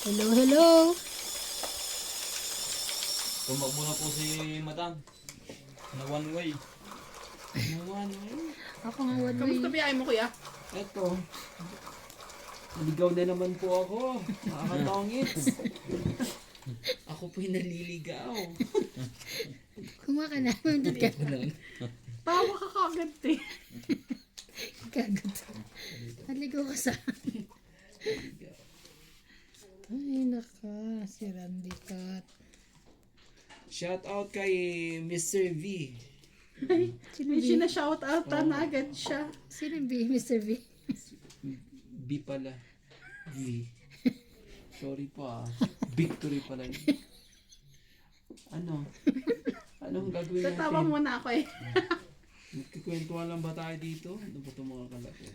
Hello, hello. Tumakbo na po si Madam. Na one way. Na one way. Ako nga one way. Kamusta biyahe mo, kuya? Eto. Naligaw na naman po ako. Nakakatongits. Ako po'y naliligaw. Kumuha ka na. Mandun ka. Tawa ka kagad, eh. Kagad. Naligaw ka sa... Ay, naka. Si Randy Cat. Shout out kay Mr. V. Ay, Sino may B? sinashout out na agad siya. Sino B? Mr. B? V pala. V. Sorry po ah. Victory pala yun. Ano? Anong gagawin natin? Tatawa muna ako, eh. Magkikwentuhan lang ba tayo dito? Ano ba itong mga kalaki?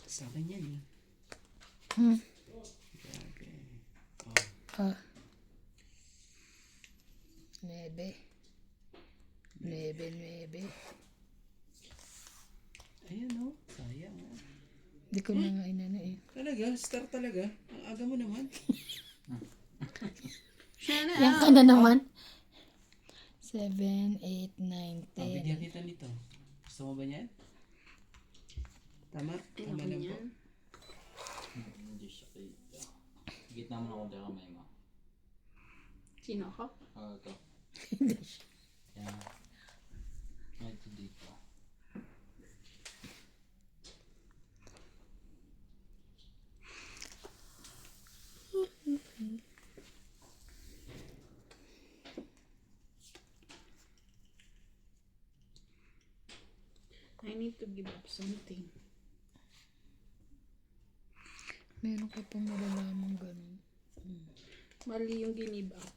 Sa akin yan eh. Hmm. Grabe. Ah. 9. 9. Ayan o. Sayang o. Hindi ko na nga inano eh. Talaga? Star talaga? Ang aga mo naman. Siya na, Yan ka na naman. 7, 8, 9, 10. Bigyan kita nito. Gusto mo ba niyan? Tama? Tama lang po. Hindi siya kita. Gitna mo na ako dyan kamay mo. Sino ako? Ito. Yan. Ito dito. I need to give up something. Meron ka pang malalaman ganun. Mali yung give up.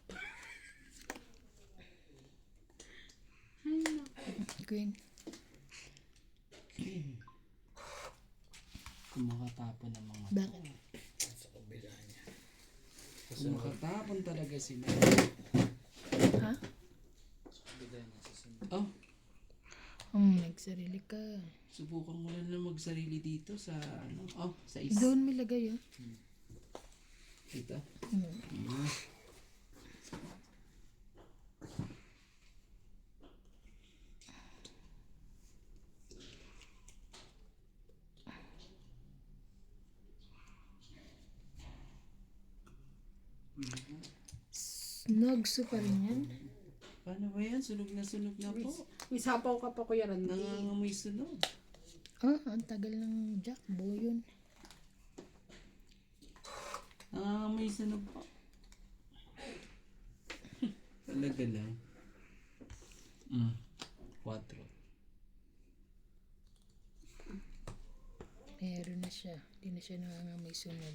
Ay, naku. Queen. Kumakatapon ng mga Bakit? Kumakatapon talaga sila. Ha? Oh, Nagsarili ka. subukan mo lang magsarili dito sa ano. Oh, sa is. Doon may lagay oh. Dito. Hmm. Nagso pa rin yan. Paano ba yan? Sunog na po. May sapaw ka pa, Kuya Randy. Nangangamoy sunog. Oh, ang tagal ng jack. Buo yun. Nangangamoy sunog po. Talaga lang. 4. Meron na siya. Hindi na siya nangangamoy sunod.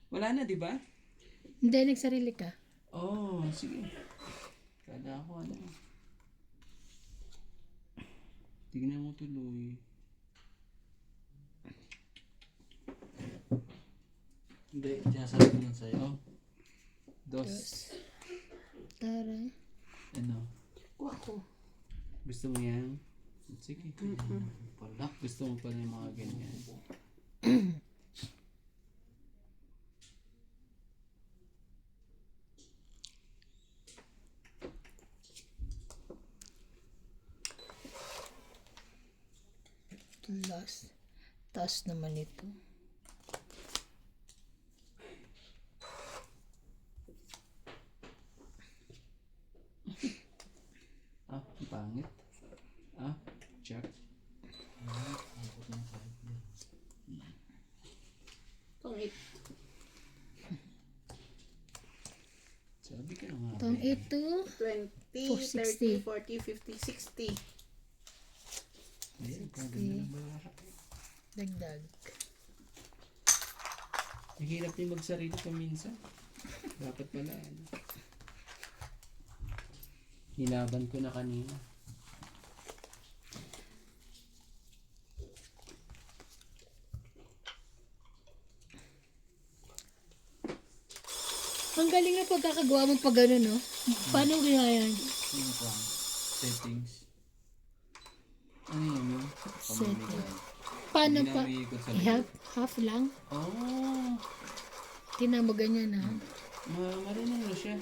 Wala na, di ba? Hindi, nagsarili ka. Oh, sige. Kada ako ano. Tignan mo tuloy. Hindi, sinasabi ko lang sa'yo. Oh. 2. Tara. Ano? Kuha ko. Gusto mo yan? Sige. Pala. Gusto mo pala yung mga ganyan. Last. Taas naman ito. Ah, ang pangit. Ah, Jack. Itong 8. Sabi ka na nga. Itong ito. 20, 30, 40, 50, 60. Ayan, kaganda ng bala. Dagdag. Mahirap din magsarili paminsan. Dapat pala. Ano. Nilaban ko na kanina. Ang galing na pagkakagawa mo pag gano'n, no? Paano kaya yan? Yung pang settings. Ano yun, no? Setting. Paano Hindi na pa? umiikot sa Half lang? Oh, Tinan mo ganyan, ha? marunong na siya.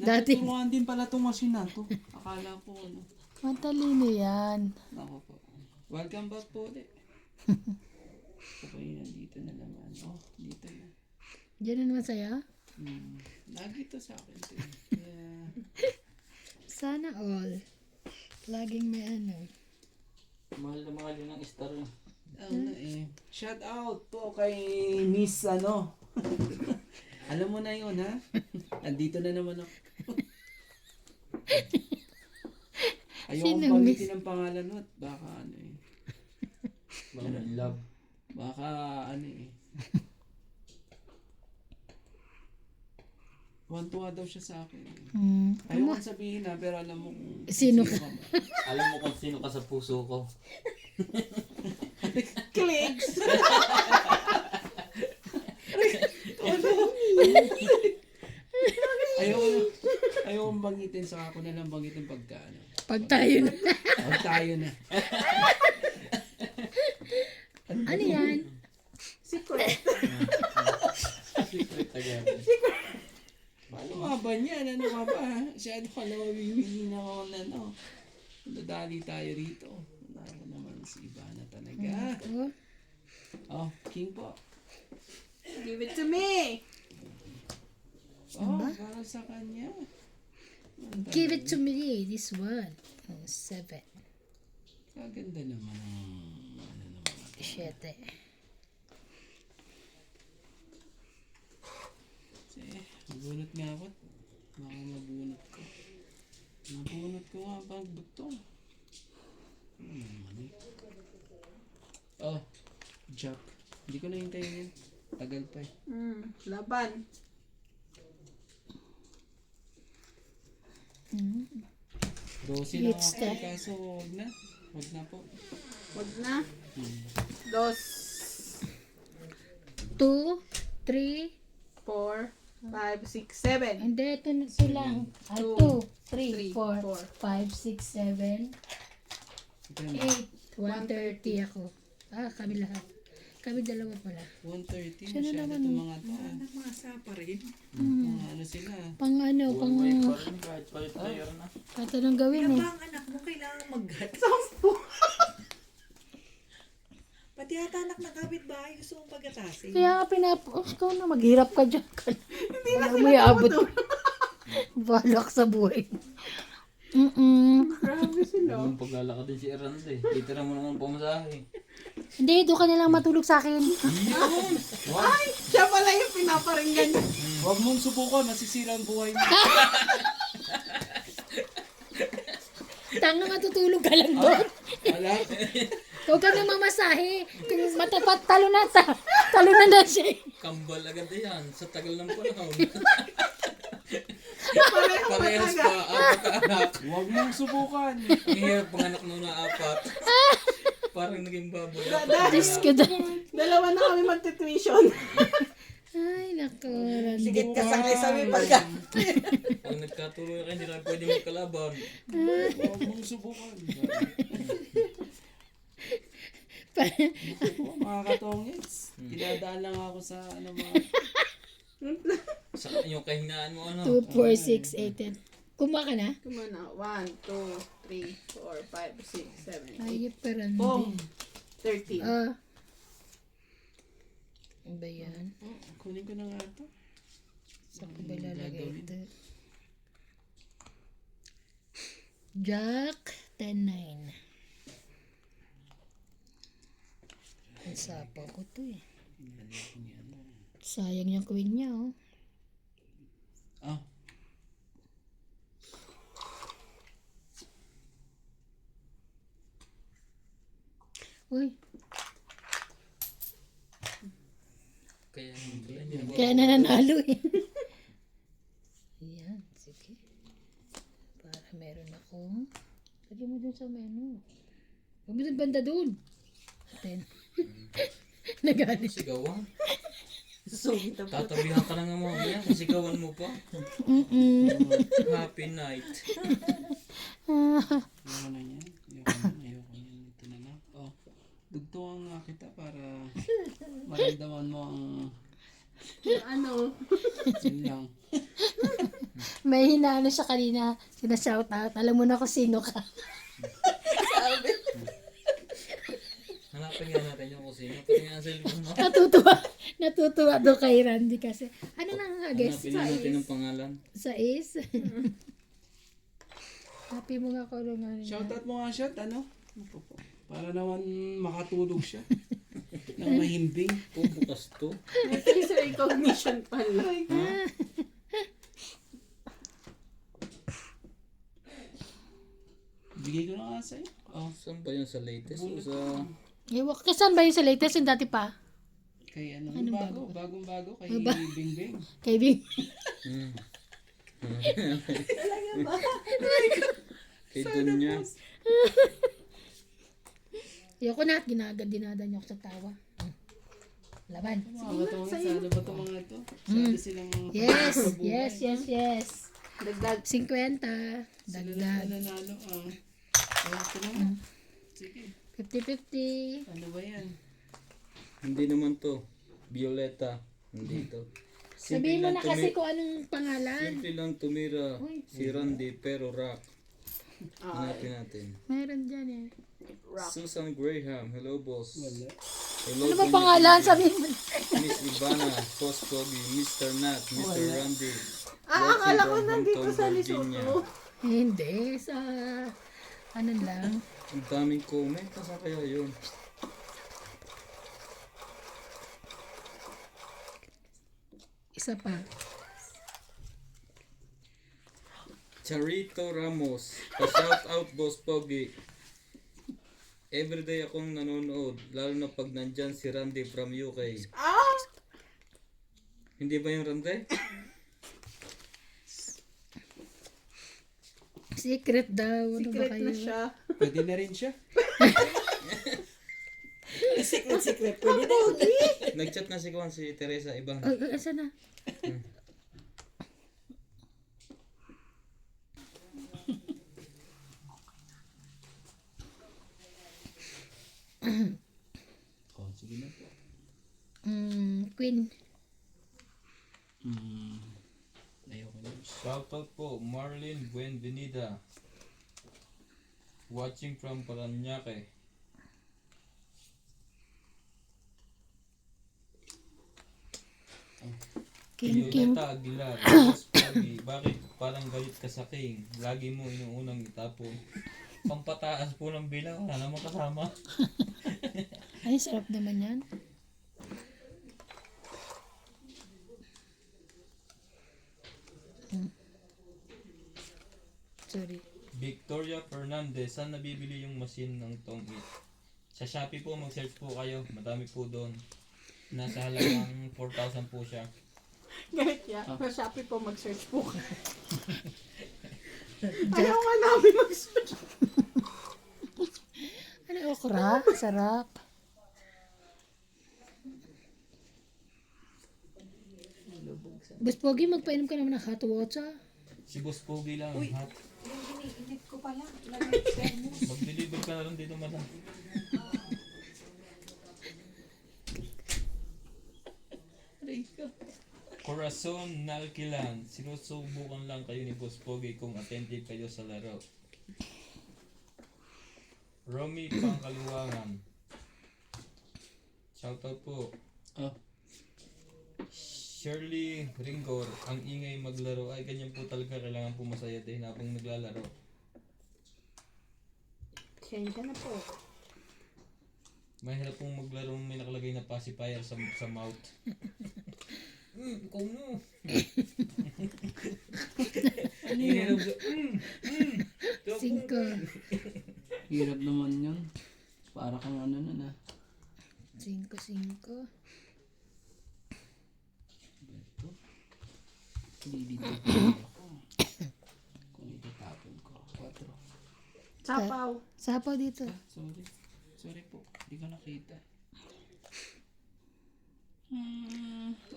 Dati, Natuturuan din pala itong machine na to. Akala ko, ano. matalino yan. Ako po. Welcome back po ulit. Ako yun, nandito na naman. Oh, dito na. Diyan na naman saya? Lagi to sa akin. To. Yeah. Sana all. Laging may ano. Mahal na mahal yun ang star. Ano eh. Shout out po kay Miss ano. Alam mo na yun ha? Andito na naman ako. Ayokong Sinong Miss? banggitin ang pangalan mo at baka ano eh. Baka in love. Baka ano eh. Tuwa daw siya sa akin. Ayoko sabihin na pero alam mo kung Sino ka? man. Alam mo kung sino ka sa puso ko. Clicks! Ayoko banggitin sa ako na lang banggitin pagka ano. Pag tayo na. Pag tayo na. Ano yan? Secret. Secret again. Paano nga ba niyan? Ano nga ba? Siya ano pala mawiwili na ako na no. Dadali tayo rito. Ano naman si Ivana talaga. Oh, Oh, King po. Give it to me. Oh, para sa kanya. give it to me, this one. Oh, 7. Kaganda naman ang ano naman. 7. Mabunot nga ako. Baka mabunot ko. Mabunot ko nga bang butong. Ano naman eh. Oh, Jack. Hindi ko nahintayin yun. Tagal pa eh. Laban. Dosi lang It's ako that. kaso huwag na. Huwag na po. Wag na. Dos. 2, 3, 4, 5, 6, 7. hindi, ito lang. 2, 3, 4, 5, 6, 7, 8. 130 ako. Ah, kami lahat. Kami dalawa pala. 130. Sino Masyado naman? itong mga to. Namasa pa rin. Mga ano sila. Pang ano, pang... May pa rin kahit palit player na. Kahit anong gawin eh. Ang anak mo kailangan mag-gut. Pati yata anak ng kapitbahay gusto mong pagkatasin. Kaya nga ikaw na, maghirap ka dyan. Hindi na mo iabot. Balak sa buhay. Grabe sila. Yung paglalakad din si Eranda eh. Titira mo naman pamasahe. Hindi, doon ka na lang matulog sa akin. Siya pala yung pinaparinggan niya. Huwag mong subukan. Nasisira ang buhay mo. Tanga nga, tutulog ka lang doon. Wala. Huwag ka na mamasahe. Kung matapat, talo na siya. Kambal agad na yan. Sa tagal ng panahon. Pareho Parehas talaga. pa. Apat na anak. Huwag mong subukan. Ang hirap panganak nung na apat. Parang naging baboy. Diyos ko doon. Dalawa na kami magti-tuition. Ay, naku. Sigit ka sa may pagka. Pag nagkatuloy ka, hindi na pwede magkalaban. Huwag mong subukan. Oh, mga katongits. Tinadaan lang ako sa ano mga... Sa yung kahinaan mo ano. 2, 4, 6, 8, 10. Kuma ka na? Come on now. 1, 2, 3, 4, 5, 6, 7, 8, Ay, parang Pong! 13. Ano ba yan? Kunin ko na nga ito. Saan ko ba ilalagay ito? Jack, 10-9. Ang sapaw ko to eh. Sayang yung queen niya oh. Ah. Uy, Kaya naman pala hindi na kaya nananalo eh. Ayan, sige. Para meron akong... Lagyan mo dun sa menu. Huwag mo dun banda dun. 10. Nagalit. sigawan. Susugit ang puto. Tatabihan ka na nga mamaya, sisigawan mo pa. Happy night. Ayoko na yan. Ayoko yan. Ito na lang. Oh, dugtungan nga kita para maramdaman mo ang Ano? yun lang. May hinaano siya kanina, sinashout out. Alam mo na kung sino ka. Hanapin nga natin yung kusina. Pati nga ang cellphone mo. Natutuwa doon kay Randy kasi. Ano na nga, guess? Hanapin na natin ang pangalan. Sa is. Happy mo nga ko nung ano. Shoutout mo nga shot, ano? Para naman makatulog siya. Nang mahimbing. Bukas to. May face recognition pala. Bigay ko na nga sa'yo. Oh, saan ba yun sa latest? O sa... Ewan, saan ba yung sa latest? Yung dati pa? Kay ano? Anong bago? Bagong bago. Kay Bing Bing. Kay Bing. Talaga ba? Kay Dunya. Ayoko na, dinada niyo ako sa tawa. Laban. Mga bato nga, sana ba ito mga ito? Sana silang... Yes. Dagdag. 50. Sila Dagdag. lang nanalo. Ayun ko naman. Sige. 50-50. Ano ba yan? Hindi naman to. Violeta. Hindi to. Sabihin mo na kasi kung anong pangalan. Simple lang tumira si Randy pero rock. Hanapin natin. Meron dyan eh. Susan Graham. Hello, boss. Wala. Hello, Ano ba Doña pangalan? Bibi. Sabihin mo. Miss Ivana, Boss Pogi, Mr. Nat, Mr. Randy. Akala ko Walking nandito from sa Hampton, Virginia. Lesotho. Hindi. Sa... Ano lang. Ang daming comment. Nasaan kaya yun? Isa pa. Charito Ramos. Pa-shout out, Boss Pogi. Everyday akong nanonood, lalo na pag nandyan si Randy from UK. Hindi ba yung Randy? Secret daw. Ano ba Secret kayo? na siya. Pwede na rin siya. Secret. Pwede na. Nag-chat na si Kwan, si Teresa Ibang. Asa na? Oh, sige na po. Queen. Ayoko na. Shoutout po, Marlene Buenvenida. Watching from Paranaque. King. Violeta Aguilar. Boss Pogi, bakit parang galit ka sa King? Lagi mo inuunang itapon. Pampataas po ng bilang, wala namang kasama. Ay, sarap naman yan. Sorry. Victoria Fernandez, saan nabibili yung machine ng Tom Eat? Sa Shopee po, mag-search po kayo. Madami po doon. Nasa halagang 4,000 po siya. Galit niya. Sa Shopee po mag-search po ka. Ayaw nga namin mag-search. Ano, okra? Sarap. Boss Pogi, magpainom ka naman ng hot water. Si Boss Pogi lang. Uy. Hot. Yung iniinit ko pala. Lagay ko thermos. Mag-deliver ka na lang dito, madam. Corazon Nalkilan, sinusubukan lang kayo ni Boss Pogi kung attentive kayo sa laro. Romy Pangkaliwangan. Shoutout po. Oh. Shirley Ringor, ang ingay maglaro. Ay, ganyan po talaga. Kailangan po masaya din habang naglalaro. Change na po. Mahirap pong maglaro may nakalagay na pacifier sa mouth. Ikaw mo. Ano yun? Cinco. Hirap naman yun. Para kang ano na na. 5. Hindi dito ako. Kung itatapon ko. 4. Sapaw. Sapaw dito. Sorry. Sorry po. Hindi ko nakita.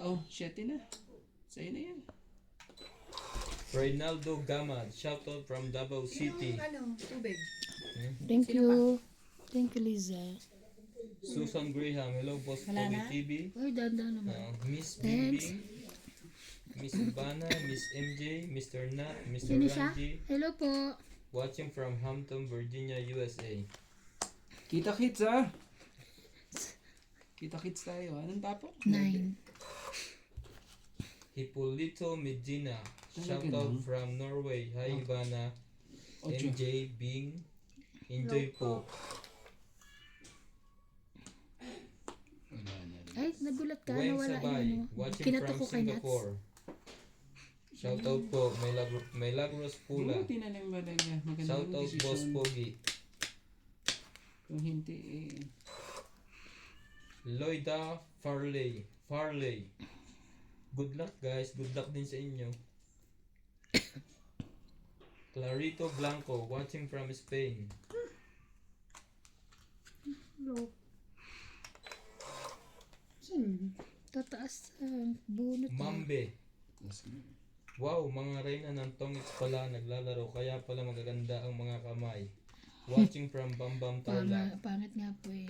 Oh, 7 na. Sa'yo na yan. Reynaldo Gamad, shoutout from Davao City. Yung tubig. Thank you. Thank you, Liza. Susan Graham, hello boss Pogi TV. Uy, dahan naman. Miss Thanks. Bimbing, Miss Ivana, Miss MJ, Mr. Nat, Mr. Sino siya? Ranji, Hello po. watching from Hampton, Virginia, USA. Kita-kits ah. Kita-kits tayo. Anong tapo? 9. Hippolito Medina, Talaga shoutout lang? from Norway. Hi Ivana, 8. MJ, Bing, enjoy po. Wala na rin. Ay, nagulat ka. Gwen Nawala Sabay, yun. watching Kinato from ko kay Nats. Singapore. Shoutout po, Milagros Pula. Buti na lang talaga. Magandang Shoutout Boss desisyon. Pogi. Kung hindi eh. Lloyda Farley. Good luck guys, good luck din sa inyo. Clarito Blanco, watching from Spain. Hello. Tataas ang bunot. Mambe, Tapos, wow, mga reyna ng tongits pala naglalaro, kaya pala magaganda ang mga kamay. Watching from Bambam Tarlac. Pangit nga po eh.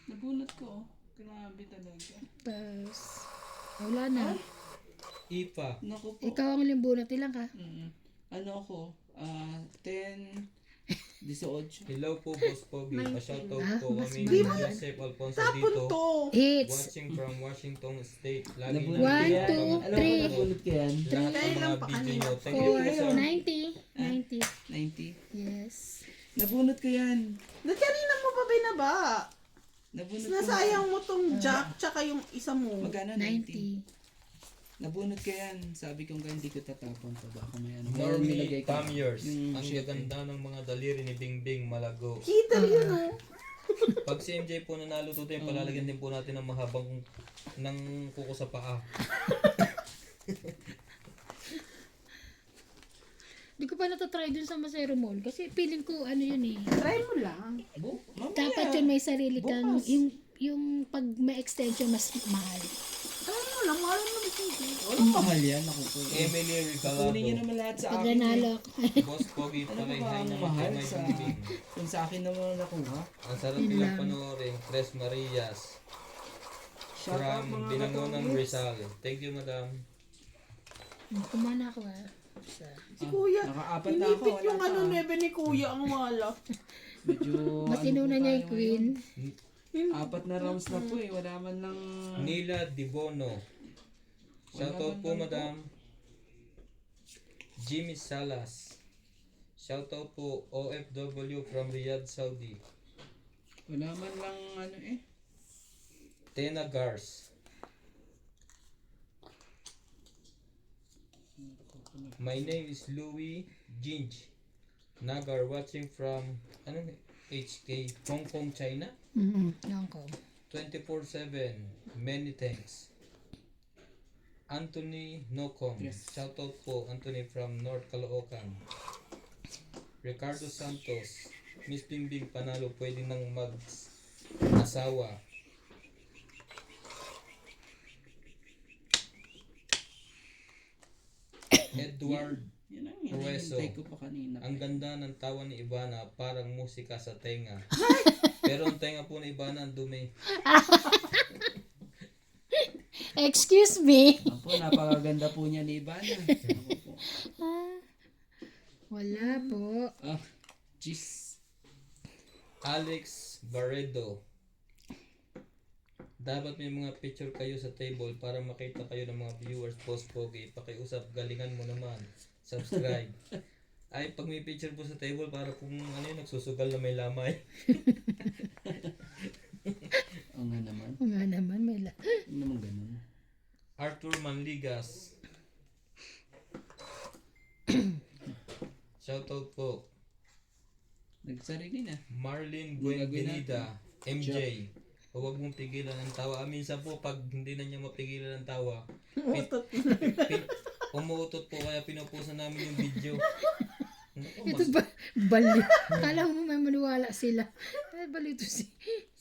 nabunot ko. Oh. Grabe talaga. Tapos, wala na. Ipa, Naku po. Ikaw ang limbunot. Ilang ka? Ano ako? 10, 18. hello po Boss Pogi. Pa-shoutout Ah, po mas kami ni mahal. Joseph Alfonso Tapon dito. to. It's Watching from Washington State. Lagi Nabunot na One, ko yan. two, Alam three. mo nabunot ko yan. lahat ng Kailan mga pa video kanina? nyo. Thank you po sir. 90. 90. Yes. Nabunot ko yan. Ba't kanina mo pa binaba? Nabunot ko. Sinasayang mo tong jack tsaka yung isa mo. Magkano? 90. Nabunot ko yan. Sabi ko nga hindi ko tatapon pa. Baka may ano. Normie nilagay ko. Tamyers. Yung Ang shit, gaganda ng mga daliri ni Bingbing Malago. Kita yun oh. Pag si MJ po nanalo to tayo, palalagyan din po natin ng mahabang ng kuko sa paa. Di ko pa natatry dun sa Masero Mall. Kasi feeling ko ano yun eh. Try mo lang. Mamaya. Dapat yun may sarili kang, Bukas. yung pag may extension mas mahal. Try mo lang. Mahal mo na hindi. Walang mahal yan. Ako po. Emily Kunin nyo Regalado. naman lahat sa Pag akin. nanalo Eh. ako. Boss Pogi Ano ba Palay ba Hay ang ng mahal May sa... Bingbing. Kung sa akin naman nakuha. Ang sarap Yun nilang lang. panoorin. Tres Marias. Shout out From mga Binangonang katongits. Rizal. Thank you madam. Kumana ako ah. Sa, Si Kuya. Nakaapat na ako. Inipit Wala yung pa. ano nebe ni Kuya ang wala. Medyo... mas ano inuna po niya tayo yung queen. ngayon. 4 na rounds na po eh. Wala man lang... Nila Dibono. Shoutout po madam. Jimmy Salas. Shoutout po OFW from Riyadh, Saudi. Wala man lang ano eh. Tena Gars. My name is Louis Jinj. Nagar watching from anong HK Hong Kong, China. Yan ko. 24/7. Many thanks. Anthony Nocom. Yes. Shoutout po Anthony from North Caloocan. Ricardo Santos. Miss Bingbing panalo pwede nang mag-asawa. Edward, Yan ang Rueso. hinihintay ko pa kanina. ang ganda ng tawa ni Ivana parang musika sa tenga. Pero ang tenga po ni Ivana ang dumi. Excuse me. Apo, napakaganda po niya ni Ivana. Ako po. Wala po. Ah, jeez. Alex Barredo. Dapat may mga picture kayo sa table para makita kayo ng mga viewers. Boss Pogi, pakiusap, galingan mo naman. Subscribe. Ay, pag may picture po sa table, para kung ano yun, nagsusugal na may lamay. Oo nga naman. Nga naman, may Ano naman ganun? Arthur Manligas. Shoutout po. Nagsarili na. Marlene Gagawin Buenvenida. MJ. Huwag mong pigilan ang tawa. Minsan po, pag hindi na niya mapigilan ang tawa, umuutot po kaya pinupusan namin yung video. Ito ba? Bali. Kala mo may maniwala sila. Ay, bali ito si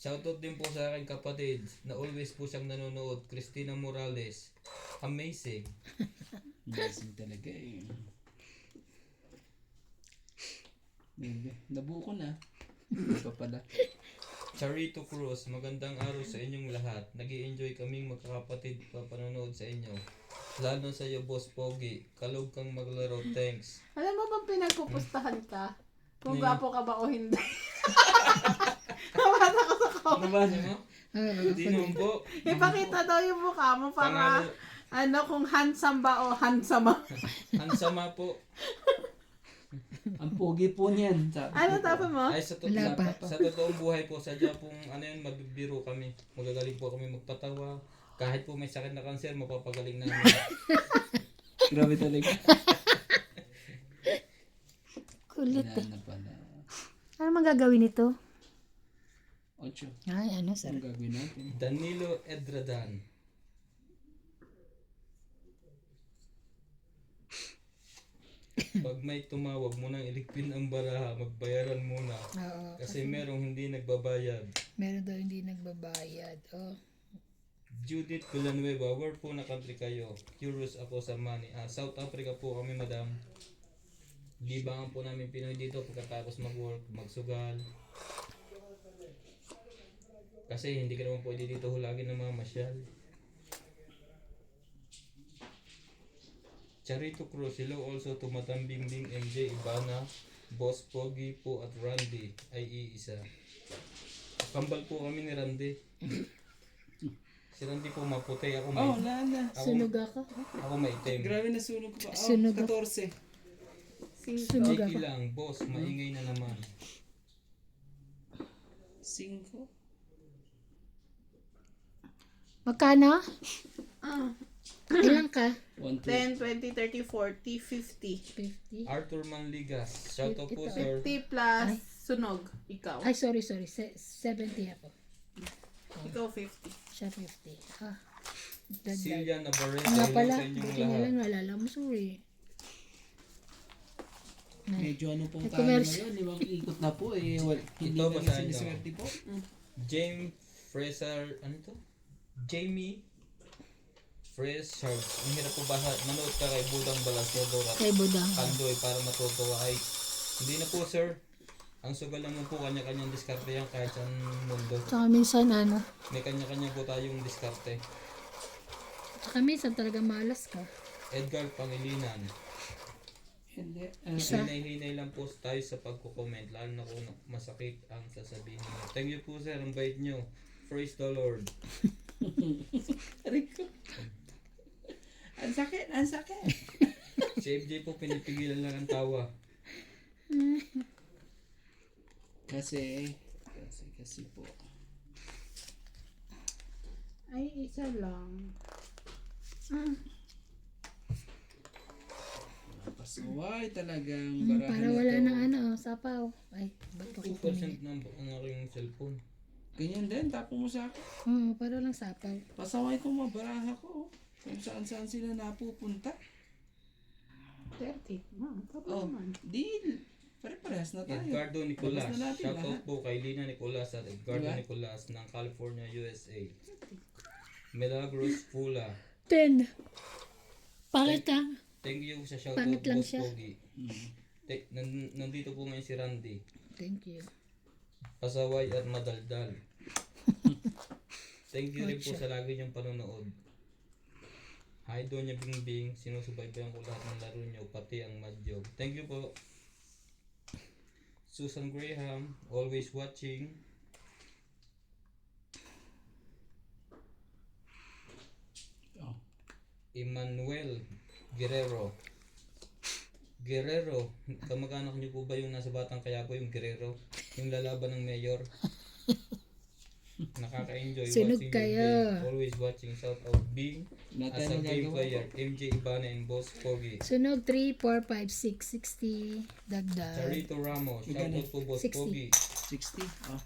Shoutout din po sa aking kapatid na always po siyang nanonood, Christina Morales. Amazing. Amazing talaga eh. Bebe, nabuo ko na. Hindi pa pala. Charito Cruz, magandang araw sa inyong lahat. Nag-i-enjoy kaming magkakapatid pa panonood sa inyo. Lalo sa iyo, Boss Pogi. Kalog kang maglaro, thanks. Alam mo bang pinagpupustahan ka? Kung Ngayon. gwapo ka ba o hindi? Nabasa ko sa comment. Nabasa mo? Hindi naman po. Ipakita daw yung mukha mo para Pangalo, kung handsome ba o handsome. ang sama po. Ang pogi po niyan. Sabi Ano ko. tapos mo? Ay, Wala pa. sa totoong buhay po, sadya pong mabibiro kami. Magagaling po kami magpatawa. Kahit po may sakit na kanser, mapapagaling namin. Grabe talaga. Kulit eh. Wala na pala. Ano magagawin nito? 8. Ay, ano, Ang sir? gagawin natin? Danilo Edradan. Pag may tumawag mo nang ilikpin ang baraha, magbayaran muna. Oo. Kasi merong hindi nagbabayad. Meron daw hindi nagbabayad. Oh. Judith Villanueva, where po na country kayo? Curious ako sa money. South Africa po kami, madam. Libangan po namin Pinoy dito pagkatapos mag-work, magsugal. Kasi hindi ka naman pwede dito hulagin ng mga masyal. Charito Cruz, hello also to Madam Bingbing, MJ, Ibana, Boss Pogi po at Randy ay iisa. Kambal po kami ni Randy. Si Randy po maputi, ako may, Oh, wala na. Sunog ako. ako maitim. Grabe na sunog pa. Oh, Sunog. 14. Sunog Jake ako. lang, boss, maingay na naman. 5. Magkano? Ah, Ilang ka? 1, 10, 20, 30, 40, 50. 50. Arthur Manligas, shout out po 50 sir. 50 plus sunog. Ikaw. Ay, sorry. 70 ako. Ikaw 50. Siya 50. Ah. Dagdag. Celia Navarrete, Nga hello pala. sa inyong Buti na lahat. lang nalala mo. Sorry. Ay. Medyo ano pong May tayo commerce. ngayon. Limang ikot na po eh. Hindi Ito, na basahin rin ko. siniswerte po. James Fraser, ano to? Jamie Fraser. Ang hirap po basa. Manood ka kay Budang Balasedo at Kay Budang. Kandoy para matutuwa ay hindi na po sir. Ang sugal naman po kanya-kanyang diskarte yan kahit sa mundo. Tsaka minsan ano. May kanya-kanya po tayong diskarte. Tsaka minsan talaga malas ka. Edgar Pangilinan. Hindi. Isa. Hinay-hinay lang po tayo sa pagko-comment lalo na kung masakit ang sasabihin niyo. Thank you po sir, ang bait nyo. Praise the Lord. Aray ko. Ang sakit, ang sakit. Si MJ po pinipigilan lang ang tawa. Kasi po. Ay, isa lang. Napasuway talagang barahan Para na wala to. nang ano, sapaw. Ay, ba't ko 2% ng ang aking cellphone. Ganyan din, tapo mo sa akin. para lang sapaw. Pasaway ko mga baraha ko. Kung saan sila napupunta. 30. Tapos Oh, naman. deal. Pare-parehas na tayo. Edgardo Nicolas. Labas na natin Shoutout lahat. po kay Lina Nicolas at Edgardo Diba? Nicolas ng California, USA. Milagros Fula. 10. Pangit ka. Thank you sa shoutout, Pangit lang Boss siya. Pogi. Nandito po ngayon si Randy. Thank you. Pasaway at madaldal. Thank you rin po sa lagi niyong panonood. Hi Donya Bingbing, sinusubaybayan ko lahat ng laro niyo, pati ang Madjog. Thank you po. Susan Graham, always watching. Oh. Emmanuel Guerrero. Kamag-anak niyo po ba yung nasa Batang Quiapo, yung Guerrero? Yung lalaban ng mayor? Nakaka-enjoy Sunog watching kayo. your game. Always watching. Shout out Bing Natin as a ang game gagawa player. ko. MJ Ibana and Boss Pogi. Sunog 3, 4, 5, 6, 60. Dagdag. Charito Ramos. Shout out po Boss 60. Pogi. 60. Oh.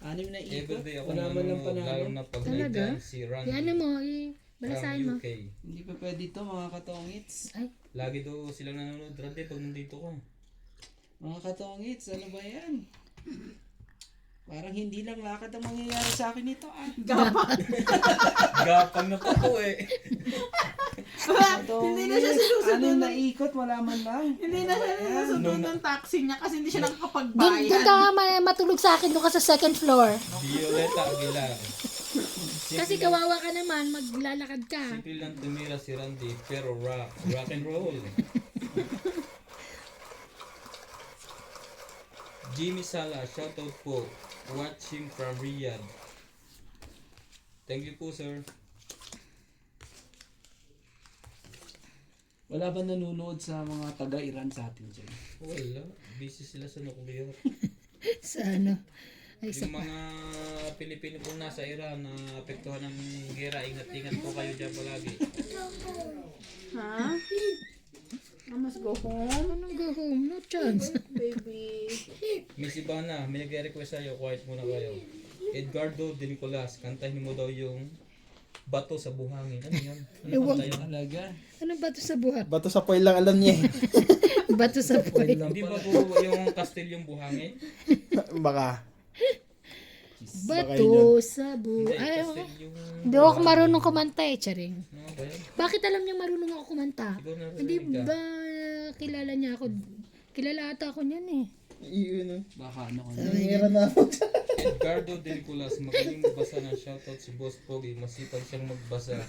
6 na ikot. Everyday ako Wala man lang nanonood, lalo panalo. na pag Talaga? nandyan si Randy Yan mo, from balasahin mo. UK. Hindi pa pwede to mga katongits. Ay, Lagi daw silang nanonood, Randy, pag nandito ka. Mga katongits, ano ba yan? Parang hindi lang lakad ang mangyayari sa akin nito ah. Gapang na po ko eh. Hindi na siya sinusunod. Ano naikot, wala man lang. Hindi na siya sinusunod ng taxi niya kasi hindi siya Doon nakakapagbayad. ka nga matulog sa akin, doon ka sa second floor. Violeta Aguilar. Kasi kawawa ka naman, maglalakad ka. Simple lang tumira si Randy, pero rock and roll. Jimmy Sala, shoutout po. Watching from Riyadh. Thank you po, sir. Wala ba nanonood sa mga taga-Iran sa atin dyan? Wala. Busy sila sa nuclear. Sa ano? Ay, sa Yung mga Pilipino po nasa Iran na apektuhan ng gera, ingat-ingat po kayo dyan palagi. Ha? I must go home, Anong go home? No chance. baby. Miss Ivana, may nag-request sa'yo, quiet muna kayo. Edgardo de Nicolas, kantahin mo daw yung Bato sa Buhangin. Ano yan? Ano Ewan kanta yun? Talaga. Ano bato sa buhat? Bato sa poil lang alam niya eh. Bato sa puwet. Hindi ba po yung Castilyong Buhangin? Baka. Bato sa Hindi, buhat. Ay, Castilyong... hindi ako marunong kumanta eh, charing. Ano ba yan? Bakit alam niya marunong ako kumanta? Siguro narinig Hindi ka. ba kilala niya ako? Kilala ata ako niyan eh. Iyon Baka ano ka na. Nangyira na ako. Edgardo de Nicolas, magaling magbasa ng shoutout si Boss Pogi. Masipag siyang magbasa.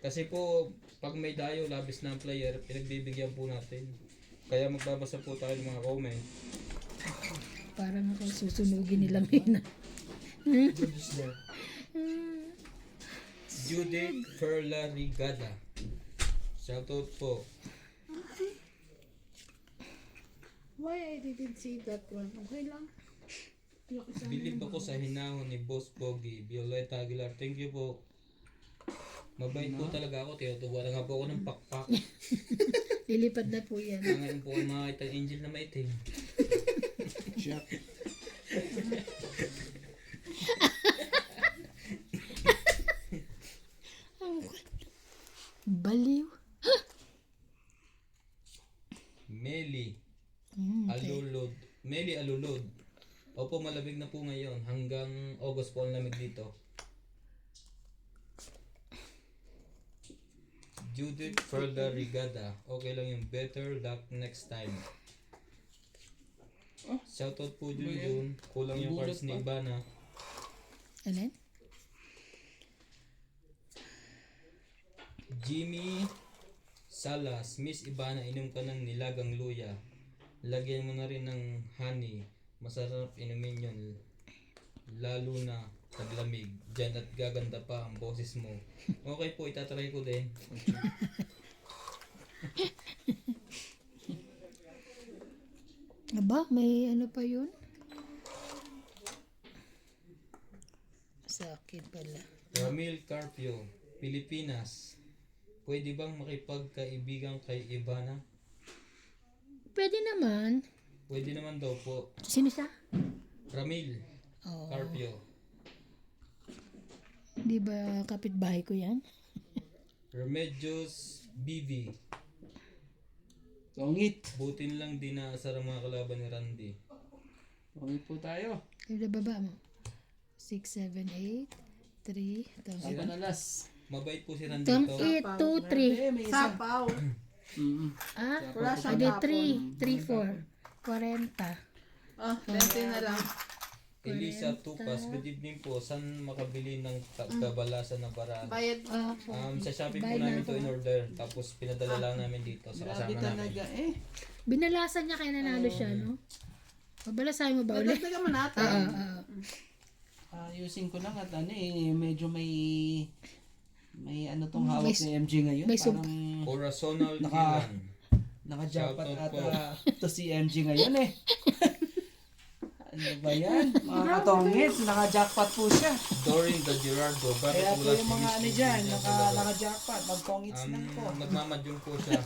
Kasi po, pag may dayo, labis na ang player, pinagbibigyan po natin. Kaya magbabasa po tayo ng mga comment. Parang ako susunugin nilang yun. Judith Perla Rigada. Shoutout po. Why I didn't see that one? Okay lang. Bilib ako sa hinahon ni Boss Pogi. Violeta Aguilar, thank you po. Mabait po talaga ako. Tinutuwa na nga po ako ng pakpak. Lilipad na po yan. Ngayon po ay makakita ng angel na maitim. Siya. Baliw. Meli Alulod. Meli Alulod. Opo, malamig na po ngayon. Hanggang August po ang lamig dito. Judith Ferda Rigada. Okay lang yung better luck next time. Shoutout po dun yun. Kulang yung cards ni Ivana. Alin? Jimmy Salas. Miss Ivana, inom ka ng nilagang luya. Lagyan mo na rin ng honey. Masarap inumin yun. Lalo na taglamig. Diyan at gaganda pa ang boses mo. Okay po, itatry ko din. Aba, may ano pa yun? Sa akin pala. Ramil Carpio, Pilipinas. Pwede bang makipagkaibigan kay Ivana? Pwede naman. Pwede naman daw po. Sino siya? Ramil Oh, Carpio. di ba kapitbahay ko yan? Remedios BV. Tongit. Butin lang din naasar ang mga kalaban ni Randy. Tongit po tayo. Kaya baba mo. 6, 7, 8, 3. Saka na last. Mabait po si Randy Tong to. 8, 2, 3. Eh, may isa. Sapaw. Ah, Wala siyang ade hapon. 3, 4. 40. Ah, 20 na lang. Elisa Tupas, good evening po. Saan makabili ng kabalasan ng paraan? Bayad. Sa Shopee po Bayad namin na to in order. Tapos pinadala lang namin dito sa Grabe kasama namin. talaga eh. Binalasan niya kaya nanalo siya, no? Babalasahin mo ba ulit? Dagdagan mo natin. Ayusin ko lang at ano eh, medyo may ano tong hawak May- ni MJ ngayon. may sub- Parang Corazonal Naka- Gilan. naka-jackpot Shoutout po. ata to si MJ ngayon eh. Ano ba yan? Mga katongits, naka-jackpot po siya. Dorin de Gerardo. Bakit Kaya po wala yung si mga Miss ano Vivi dyan, na dalawa? naka-jackpot, mag-tongits lang po. Nagmamadyong po siya.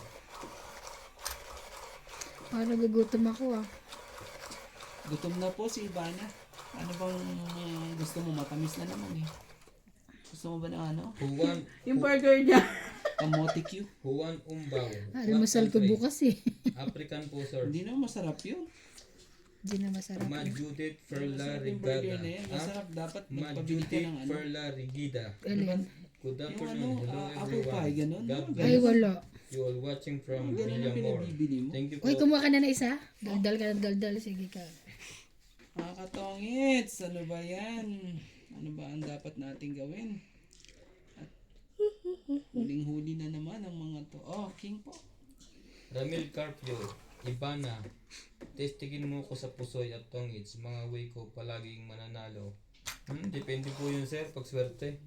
Parang nagugutom ako ah. Gutom na po si Ivana. Ano bang gusto mo? Matamis na naman eh. Gusto mo ba ng ano? Yung burger niya. Kamote Q? Juan Umbaw. Almusal ko What country? bukas eh. African po, sir. Hindi naman masarap yun. Hindi na masarap. Ma Judith Ferla Yung burger Rigada. na yan, masarap. Dapat Ma magpabili ka Judith ng ano. Ferla Rigida. Alin? Good Yung afternoon. ano, Hello apple everyone. pie, ganun. God no? Ay, bless wala. you all watching from Ganun ang Villamor. pinabibili mo. Thank you Uy, po. kumuha ka na ng isa? Daldal ka ng daldal. Sige ka. Mga katongits, ano ba yan? Ano ba ang dapat nating gawin? At huling-huli na naman ang mga to. Oh, king po. Ramil Carpio, Ibana, testigin mo ko sa pusoy at tongits, mga way ko palaging mananalo. Depende po yun sir, pag swerte.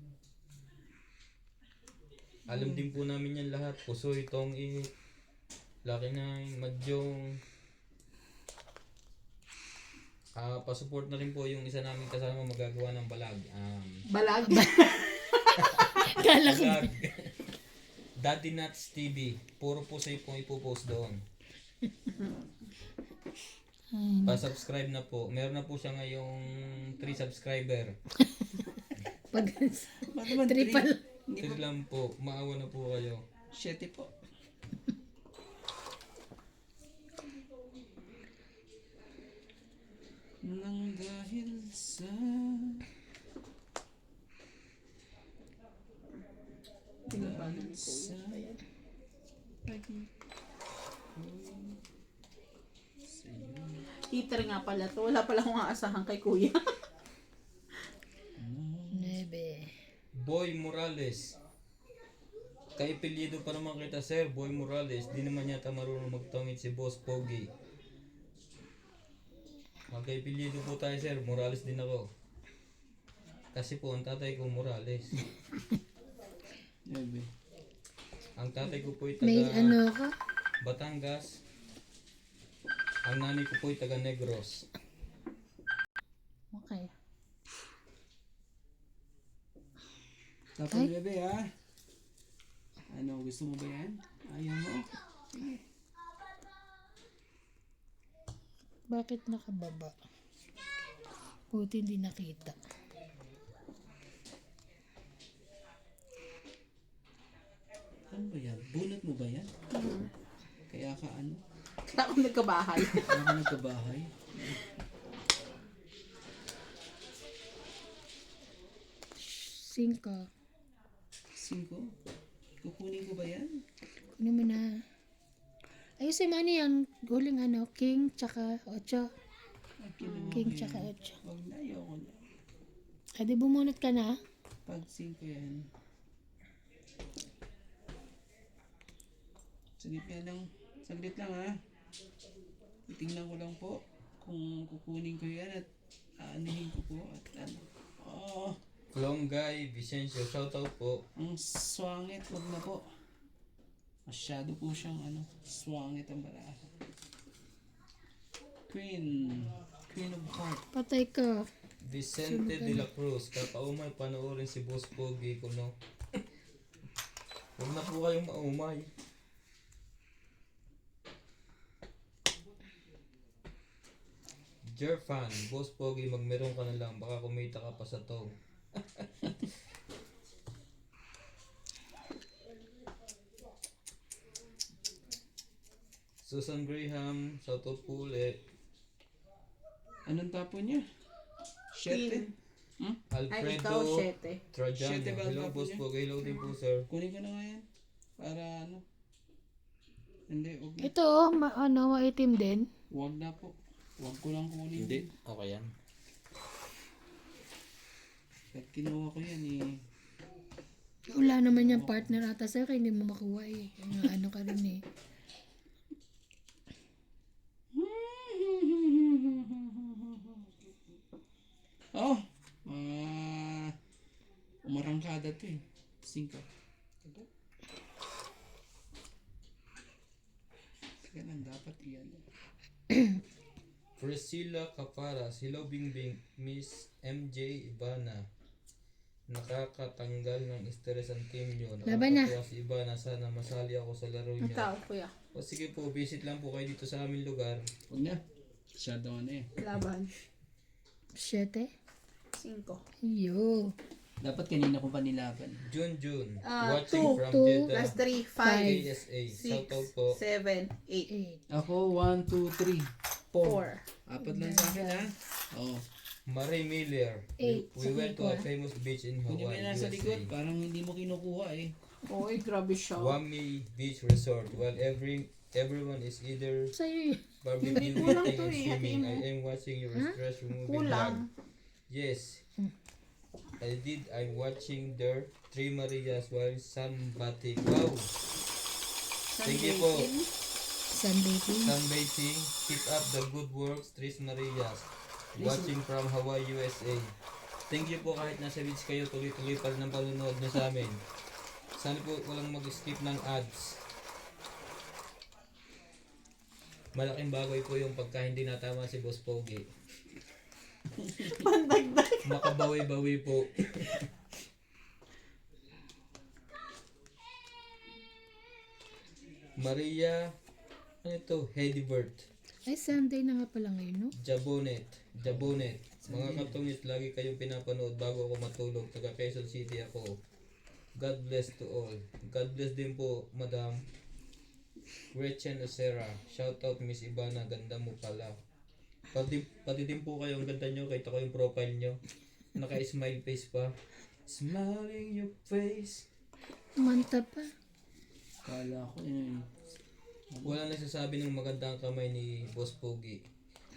Alam din po namin yan lahat, pusoy, tongit, laki nine, madyong. Pasupport na rin po yung isa namin kasama magagawa ng balag. Balag. Kala ko. Balag. Daddy Nuts TV, puro po sa'yo pong ipopost doon. Pa-subscribe na po. Meron na po siya ngayong 3 subscriber. Pag Ba't naman triple. Hindi 3 lang po. Maawa na po kayo. 7 po. Nang dahil sa Pinabalan ko. sa Heater nga pala to. Wala pala akong aasahan kay kuya. Nebe. Boy Morales. Kaipilido pa naman kita sir, Boy Morales. Di naman yata marunong magtongit si Boss Pogi. Magkaipilido po tayo sir, Morales din ako. Kasi po ang tatay ko Morales. Ebe. Ang tatay ko po ay May taga ano ka? Batangas. Ang nanay ko po ay taga Negros. Okay. Tapos Ay. bebe ha. Ano, gusto mo ba yan? Ayaw mo? Bakit nakababa? Buti hindi nakita. Ano ba yan? Bunot mo ba yan? Kaya ka ano? Kaya ako nagkabahay. Kaya ka nagkabahay? Singka. 5? Kukunin ko ba yan? Kunin mo na. Ayusin mo ano yan. Huling ano. King tsaka 8. Ay, kinuha King ko tsaka yan. 8. Huwag na, ayoko na. Ay, di bumunot ka na. Pag 5 yan. Saglit lang ha. Titingnan ko lang po kung kukunin ko yan at aanihin ko po at ano. Oh, Flonggay Vicencio, shoutout po. ang swangit, wag na po. Masyado po siyang ano, swangit ang baraha. Queen of Heart. Patay ka. Vicente de la Cruz, kapaumay panoorin si Boss Pogi ko no. Huwag na po kayong maumay. Jerfan, Boss Pogi, magmeron ka na lang, baka kumita ka pa sa to. Susan Graham, shoutout po ulit. Anong tapo niya? 7? Ay, ikaw, Alfredo 7. Trajano, Siyete ba ang hello tapo Boss niya? Pogi, hello din po sir. Kunin ko na nga yan. Para ano. Hindi, wag na. Ito oh, maitim din. Wag na po. Wag ko lang kunin. Okay yan. At kinuha ko yan eh. Wala naman yung partner ata sir. Kaya hindi mo makuha eh. Ano ka rin eh. Oh! Umarangkada to eh. 5. Ganun dapat iyan. Priscilla Caparas, hello Bingbing, Miss MJ Ibana. Nakakatanggal ng stress ang team nyo. Laban na. Nakakatuwa si Ibana, sana masali ako sa laro Ang niya. tao, kuya. O sige po, visit lang po kayo dito sa aming lugar. Huwag na. Masyado ano eh. Laban. 7. 5. Yo. Dapat kanina ko pa nilaban. Jun Jun, Ah, watching two. from Two. Jeddah, Plus 3, 5, KSA. 6, Shoutout po. 7, 8. 8. Ako, 1, 2, 3. 4. Apat lang sa akin ha. Oh. Marie Miller. Eight. We went to a famous beach in Kung yung Hawaii, may nasa likod, USA. parang hindi mo kinukuha eh. Oy, grabe siya. Wami Beach Resort. While everyone is either Sa'yo yun. barbecue, Kulang eating, to and eh, swimming, I hatiin mo. am watching your stress removing vlog. Kulang. Yes. I'm watching their Three Marias while sunbathing. Wow. Thank you po. Sunbathing. Sunbathing. Keep up the good works, Tres Marias. Watching from Hawaii, USA. Thank you po kahit nasa beach kayo, tuloy-tuloy pa rin ang panunood nyo sa amin. Sana po walang mag-skip ng ads. Malaking bagay po yung pagka hindi natama si Boss Pogi. Makabawi-bawi po. Maria, ano ito? Hedibert. Ay, Sunday na nga pala ngayon, no? Jabonet. Mga katungis, lagi kayong pinapanood bago ako matulog. Taga Quezon City ako. God bless to all. God bless din po, Madam Gretchen Ocera. Shout out Miss Ivana, ganda mo pala. Pati din po kayo, ang ganda nyo. Kita ko yung profile nyo. Naka-smile face pa. Smiling your face. Manta pa. Kala ko yun. Wala nagsasabi ng maganda ang kamay ni Boss Pogi.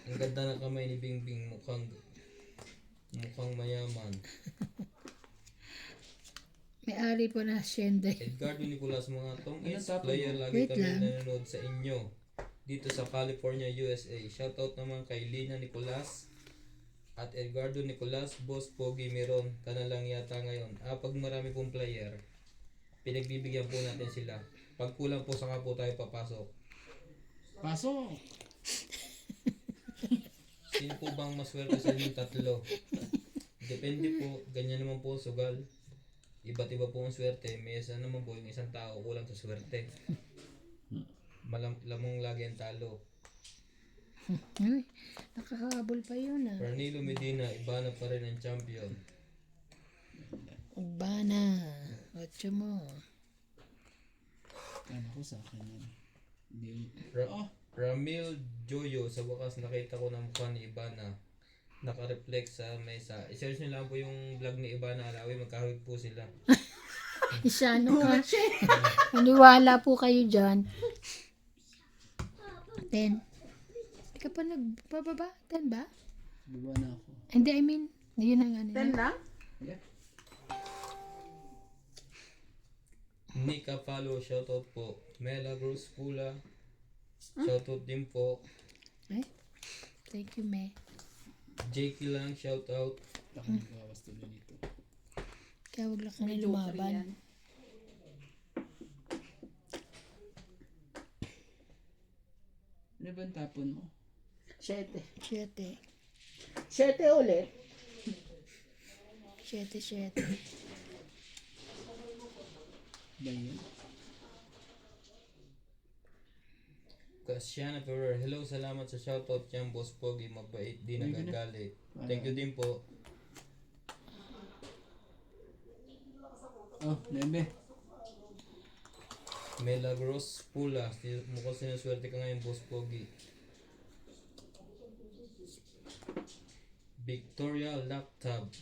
Ang ganda ng kamay ni Bingbing, mukhang mayaman. May-ari po na Shenday. Edgardo Nicolas, mga tong Ano is tapon player, mo? lagi Wait kami lang. nanonood sa inyo dito sa California, USA. Shoutout naman kay Lina Nicolas at Edgardo Nicolas. Boss Pogi meron ka na lang yata ngayon. Pag marami pong player, pinagbibigyan po natin sila. Pag kulang po, saka po tayo papasok. Pasok! Sino po bang maswerte sa inyong tatlo? Depende po, ganyan naman po ang sugal. Iba't iba po ang swerte. May isa naman po yung isang tao kulang sa swerte. Lamang lagi ang talo. Uy, nakahabol pa yun ah. Ranilo Medina, iba na pa rin ang champion. Urbana. Ocho mo. Kala ko sa akin yan. Hindi. Ramil Joyo, sa wakas nakita ko ng mukha ni Ibana. Naka-reflect sa mesa. I-search nyo lang po yung vlog ni Ibana Alawi, magkahawig po sila. Isyano ka. Maniwala po kayo dyan. 10. Hindi ka pa nagbababa? 10 ba? Baba na ako. Hindi, I mean, yun ang ano. Ten lang? Yeah. Nika Palo, shoutout po. Mela Cruz Pula, shoutout din po. Ay, thank you, me. Jakey lang, shoutout. Ako nagbawas tuloy dito. Kaya wag lang kami May joker yan. lumaban. Ano ba ang tapon mo? 7. 7. 7 ulit. 7. Ba yun? Kasiana Ferrer, hello, salamat sa shoutout yan, Boss Pogi, mabait, di nagagalit. Thank you din po. Oh, Nebe. Melagros Pula, mukhang sinuswerte ka ngayon, Boss Pogi. Victoria Laktab.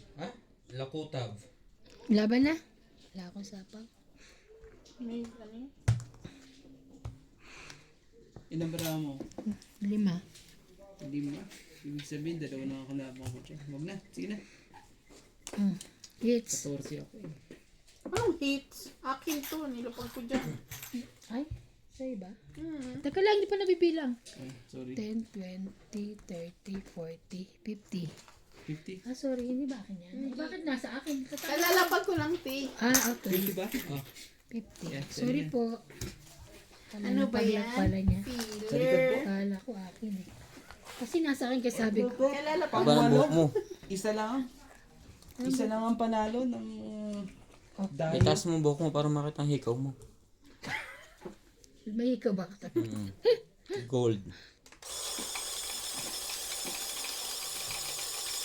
Lakutab. Laban na. Wala akong sapaw. May ano yun? Ilang bara mo? 5. Hindi mo. Ibig sabihin, dalawa na ako labang ko dyan. Huwag na. Sige na. Hits. 14 ako eh. Anong hits? Akin to. Nilapag ko dyan. Ay, sa'yo ba? Teka lang, hindi pa nabibilang. Oh, sorry. 10, 20, 30, 40, 50. 50? Sorry, hindi ba akin yan? Bakit nasa akin? Kalalapag ko lang, te. Okay. 50 ba? Oh. 50. Yeah, Sorry yan. po. Ano ba yan? Pala niya. Filler. Kala ko akin eh. Kasi nasa akin kasi sabi ko. Kalalapag Ba ng buhok mo? Isa lang. Isa lang ang panalo ng dahil. Itaas mo buhok mo para makita ang hikaw mo. May ikaw ba? Gold.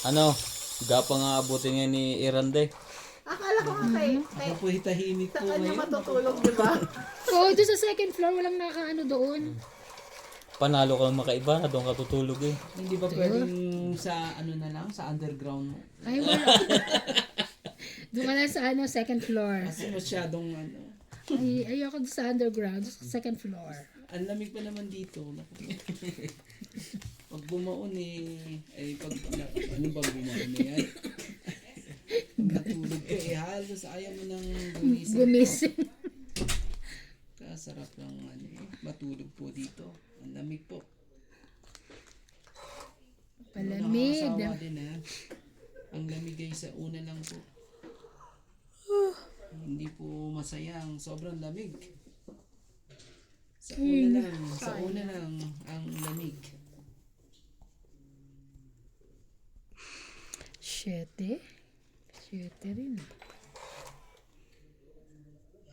Ano? Gapang nga abutin nga ni Irande. Akala ko nga kay Ako po hitahimik po saan niya ngayon. matutulog, di ba? Oo, doon sa second floor, walang nakaano doon. panalo ka makaiba na doon ka tutulog eh. Hindi ba pwedeng sa ano na lang, sa underground mo? Ay, wala. Doon ka lang sa second floor. Kasi masyadong ano. Ay, ayoko doon sa underground, sa second floor. Ang lamig pa naman dito. Naku. Pag bumaon pag ano ba bumaon yan? Natulog ka halos ayaw mo nang gumising. Gumising. Kasarap lang matulog po dito. Ang lamig po. Palamig. Nakakasawa din Ang lamig ay sa una lang po. Hindi po masaya ang sobrang lamig. Sa una lang ang lamig. 7 rin.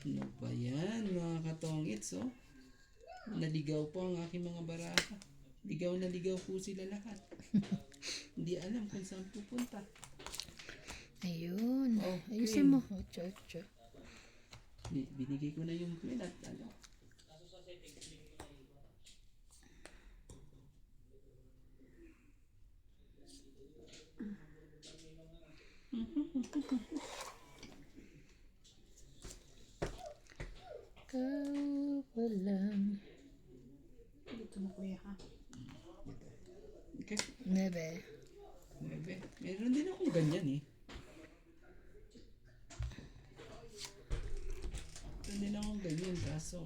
Ano ba yan mga katongits Naligaw po ang aking mga baraka. Ligaw na ligaw po sila lahat. Hindi alam kung saan pupunta. Ayun. Oh, Ayusin mo. Ocho. Binigay ko na yung queen at ano. Ikaw pa lang. Dito mo kuya ha. Okay. 9. Meron din akong ganyan Meron din akong ganyan kaso...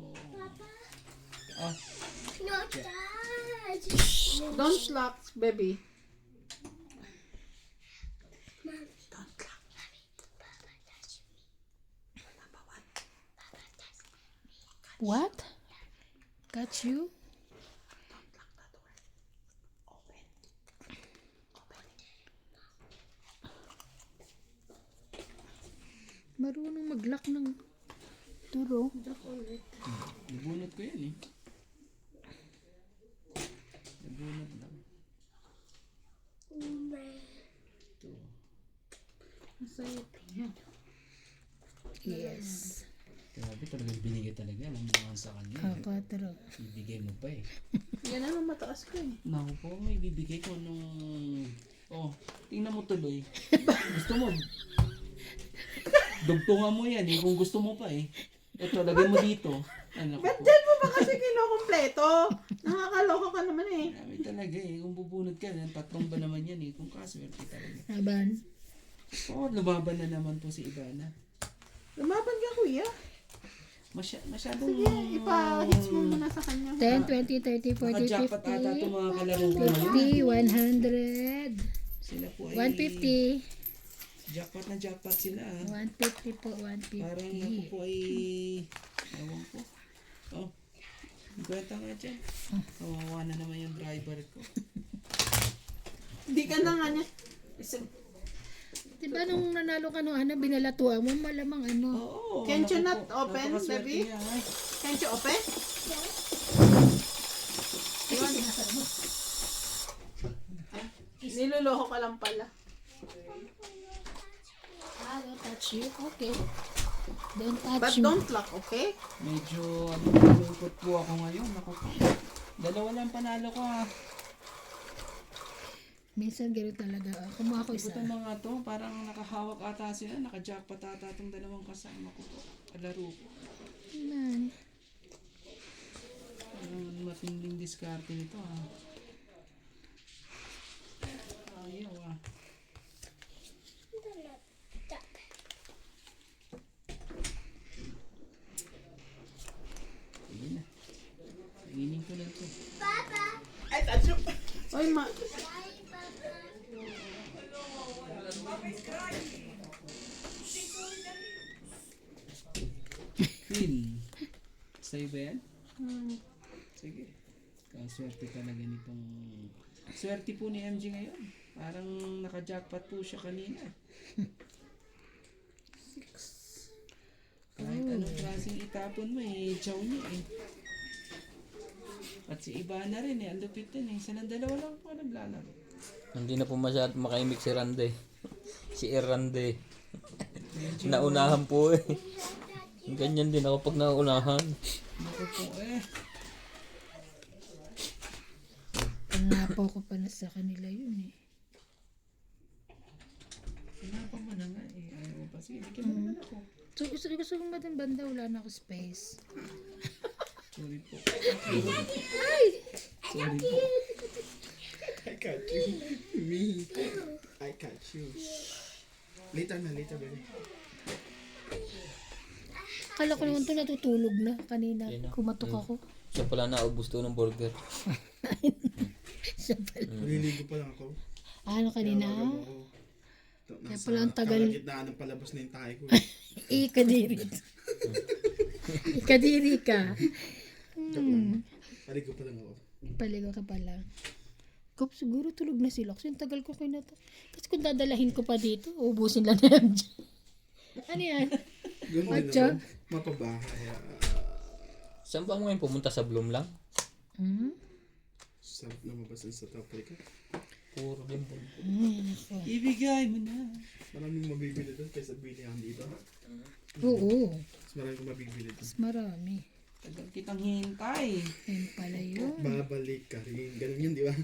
Don't lock, baby. What? Got you? Marunong mag-lock ng turo. Nabunot ko yan Nabunot lang. Ito. Masaya yan. Yes. Grabe talagang binigay talaga. Alam mo naman sa kanya. Kakataro. Ibigay mo pa Yan ang mataas ko Naku po, may bibigay ko nung... tingnan mo tuloy. Gusto mo? Dugtungan mo yan kung gusto mo pa Ito, lagay mo dito. Ano Ba't dyan mo ba kasi kinukompleto? Nakakaloka ka naman Grabe talaga Kung bubunod ka, 3 ba naman yan Kung kaswerte talaga. Laban. Lumaban na naman po si Ivana. Lumaban ka kuya. Masyadong... Sige, ipa-hits mo muna sa kanya. 10, 20, 30, 40, Naka-jackpot ata itong mga kalaro ko ngayon. 50, 100, Sila po 150. Jackpot na jackpot sila 150 po, 150. Parang ako po ewan ko. Kwenta nga dyan. Kawawa na naman yung driver ko. Hindi ka na nga niya. Diba nung nanalo ka nung binalatuan mo, malamang Oo. Can't you naku not po, open, napakaswerte baby? niya, Can't you open? Niloloko ka lang pala. Don't touch you. Okay. Don't touch But me. don't lock, okay? Medyo malungkot po ako ngayon. Naku po. 2 lang panalo ko Minsan gano'n talaga. Kumuha ko isa. Ito mga to, parang nakahawak ata sila. Naka-jackpot ata itong 2 kasama ko po. Kalaro ko. Man. Matinding diskarte nito Ayaw Ayun na. Kainin ko na ito. Ay, tacho. Oy, Queen. Sa'yo ba yan? Sige. Swerte talaga nitong... Swerte po ni MG ngayon. Parang naka-jackpot po siya kanina. 6. Kahit anong klaseng itapon mo chow niya At si Ivana rin ang lupit din Silang 2 lang po naglalaro. Hindi na po masyado makaimik si Rande. Si Irande. Naunahan po Ganyan din ako pag naunahan. Naku po Nanapaw ko pa na sa kanila yun eh. Hanapan mo na nga eh. Ayaw mo pa. Sige, bigyan mo naman ako. So, gusto kong banda, wala na ako space. Sorry po. Ay! Sorry po. I got you. Me. I got you. Later, baby. Akala ko naman ito natutulog na kanina. Yun na. Kumatok ako. Siya pala naubos to ng burger. Siya pala. Maliligo pa lang ako. Ano kanina? Kaya pala ang tagal. Kalagitnaan ng palabas na yung tayo ko. Ikadiri. Ikadiri ka. Paligo pa lang ako. Paligo ka pala. Kop, siguro tulog na sila. Kasi yung tagal ko kinata. Kasi kung dadalahin ko pa dito, ubusin lang na yan. Ano yan? Ganun din Atcha? ako. Mapabahay. Saan ba mo ngayon pumunta sa Bloom lang? Hmm? Sa namabasan sa Taprika. Puro din po. Ibigay mo na. Maraming mabibili doon kaysa bilihan dito. Oo. Mas maraming mabibili doon. Mas marami. Tagal kitang hintay. Ayun pala yun. Babalik ka rin. Ganun yun, di ba?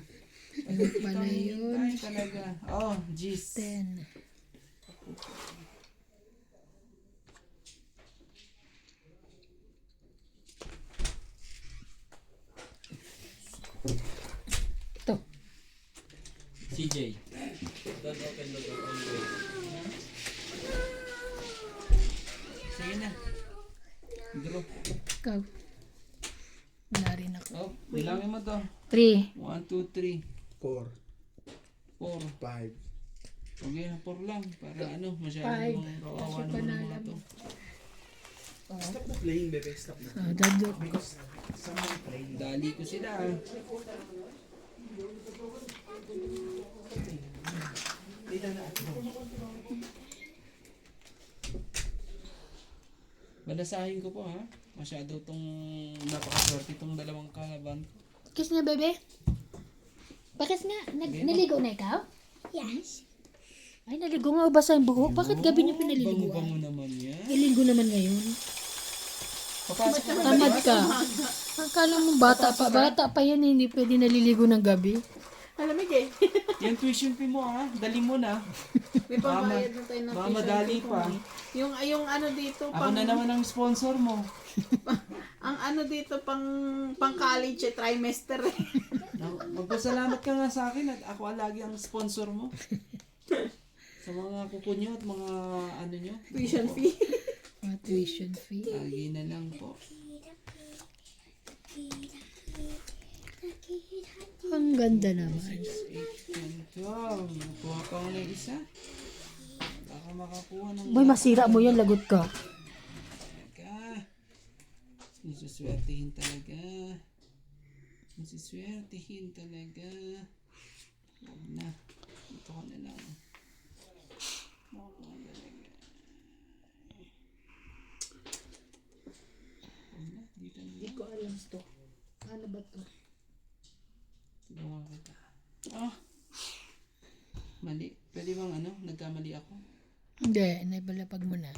Ayun pala yun. Hintay talaga. Oh, jeez. 10. Ito. CJ. Don't open the door always. Sige na. Draw. Ikaw. Wala rin ako. Oh, bilangin mo to. 3. 1, 2, 3, 4, 4. 5. Okay, 4 lang. Para ano, masyado Five. mga kawawa Kasi naman ang panalo mga to. mo. Stop na playing, bebe. Stop na. Dadot. Because someone playing. Dali ko sila. Dito na ako. Balasahin ko po ha. Masyado tong napakaswerte tong dalawang kalaban. Kiss nga, bebe. Bakit nga? Naligo na ikaw? Yes. Ay, naligo nga. Basa yung buhok. Bakit gabi niyo pinaliligo? Bango-bango naman yan. Naligo naman ngayon. Papasok ka na. Tamad ka. Akala mo bata pa. Bata pa yan. Hindi pwede naliligo ng gabi. Alamig eh. Yung tuition fee mo ha. Dali mo na. May pambayad na tayo ng Baka tuition madali fee pa. ko, eh. Yung ano dito, Ako na naman ang sponsor mo. ang ano dito, pang college trimester eh. Magpasalamat ka nga sa akin at ako lagi ang sponsor mo. Sa mga kuko nyo at mga ano nyo. Tuition fee. Mga tuition fee. Lagi na lang po. Ang ganda naman. 8, 10, 12. Nakuha pa ako ng isa. Baka makakuha ng... Boy, masira mo yan. Lagot ka. Talaga. Nasuswertihin talaga. Nasuswertihin talaga. Huwag na. Ito ko na lang. Huwag na talaga. Huwag na. Dito na. Hindi ko alam to. Ano ba to? Tulungan kita. Ah! Mali. Pwede bang ano? Nagkamali ako? Hindi. Nailapag mo na.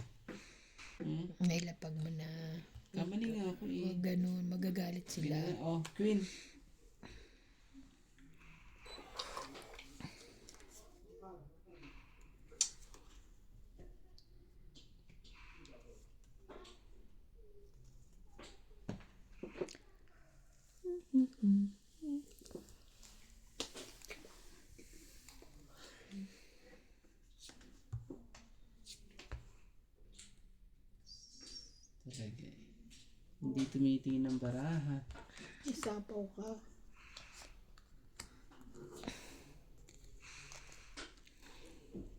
Hmm? Nailapag mo na. Kamali nga ako eh. Huwag ganun. Magagalit sila. Oh, Queen. Talaga eh. Hindi tumitingin ng baraha. Isapaw ka.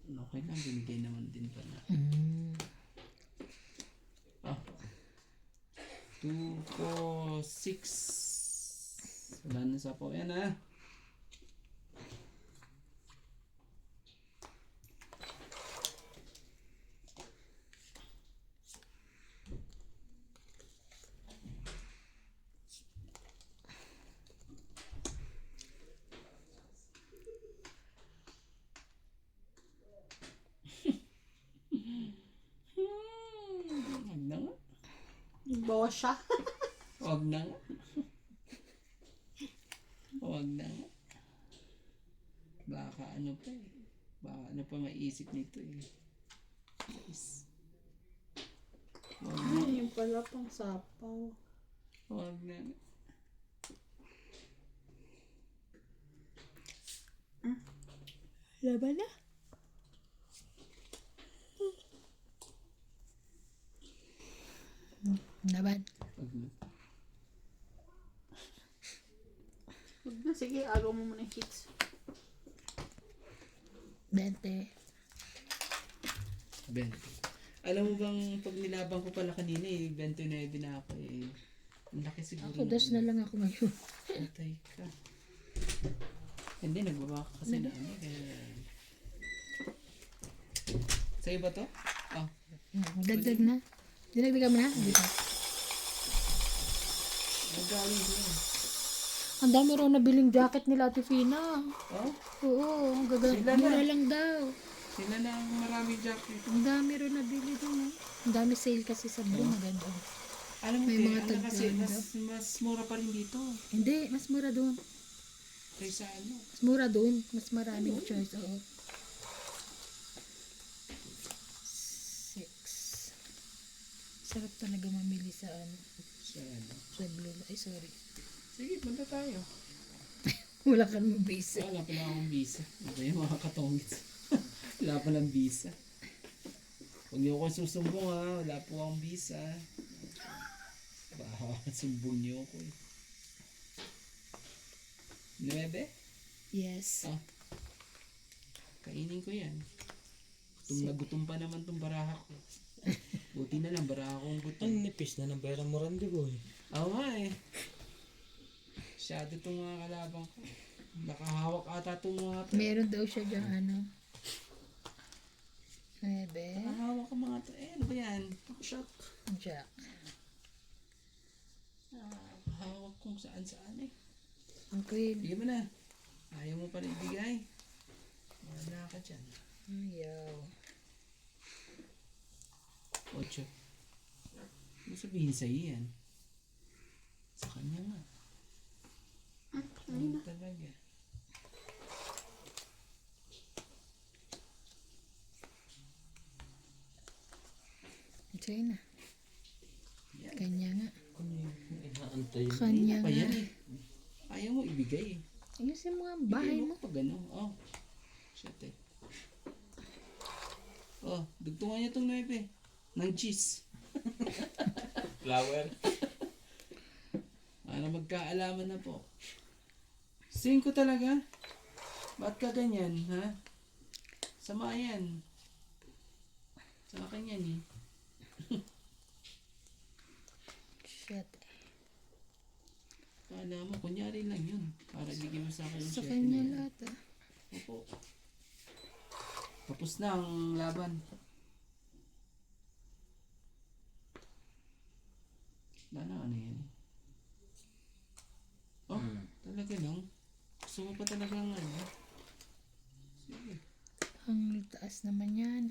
Okay lang, binigay naman din pala. Mm. Ah. 2, 4, 6. Wala na sa po yan ah. Wag na nga. Bawas siya. Wag na nga. Wag na nga. baka ano pa eh. Baka ano pa maisip nito eh. Guys. Wag na. Ay, yung pala pang sapaw. Wag na. Laban na. Laban. Wag na. Huwag na, sige, agaw mo muna yung hits. 20. 20. Alam mo bang pag nilabang ko pala kanina eh, 29 na ako eh. Ang laki siguro. Ako, dos na lang ako ngayon. Patay ka. Hindi, nagbaba ka kasi na ano. Kaya... Sa'yo ba to? Oh. Dagdag na. Dinagdagan mo na? Dito. Nagaling din. Ang dami raw nabiling jacket nila Ate Fina. Oh? Oo, ang Sila na. mura lang daw. Sila na ang maraming jacket. Ang dami raw nabili doon. Ang dami sale kasi sa Blue, maganda. Alam mo, May may mga ano kasi, tagtanda. mas mura pa rin dito. Hindi, mas mura doon. Kaysa ano. Mas mura doon. Mas maraming choice. Oo. 6. Sarap talaga mamili sa ano, Sa ano. sa Blue. Ay, sorry. Sige, punta tayo. Wala ka naman base. Wala pala akong visa. Ito yung mga katongits. Wala palang visa. Huwag niyo ako susumbong ha. Wala po akong visa. Baka sumbong niyo ako eh. 9? Yes. Ah. Kainin ko yan. Gutom na gutom pa naman tong baraha ko. Buti na lang, baraha kong gutom. Ang nipis na ng pera mo, Randy ko eh. Oo nga eh. Masyado itong mga kalabang ko. Nakahawak ata itong mga to. Meron daw siya dyan ano. 9. Nakahawak ang mga to. Eh, ano ba yan? Shock. Jack. Hawak kung saan-saan eh. Ang queen. Bigyan mo na. Ayaw mo pa rin ibigay. Wala ka dyan. Ayaw. 8. Ano sabihin sa'yo yan? Sa kanya nga. Ano talaga? Sa'yo na. Yan. Kanya nga. Ano yung inaantay mo? Kanya Pa nga. yan eh. Ayaw mo ibigay eh. Ayusin mo ang bahay Bigay mo. pa gano'n. Oh. Shit eh. Oh, dugtungan niya itong 9. Ng cheese. Flower. Para magkaalaman na po. 5 talaga? Ba't ka ganyan, ha? Sama yan. Sa akin yan eh. Shit. Kala mo, kunyari lang yun. Para bigyan mo sa akin yung Sa shit kanya na yan. lahat ah. Opo. Tapos na ang laban. Wala na ano yan. Oh, talaga lang. Gusto mo pa talagang ano? Sige. Ang taas naman yan.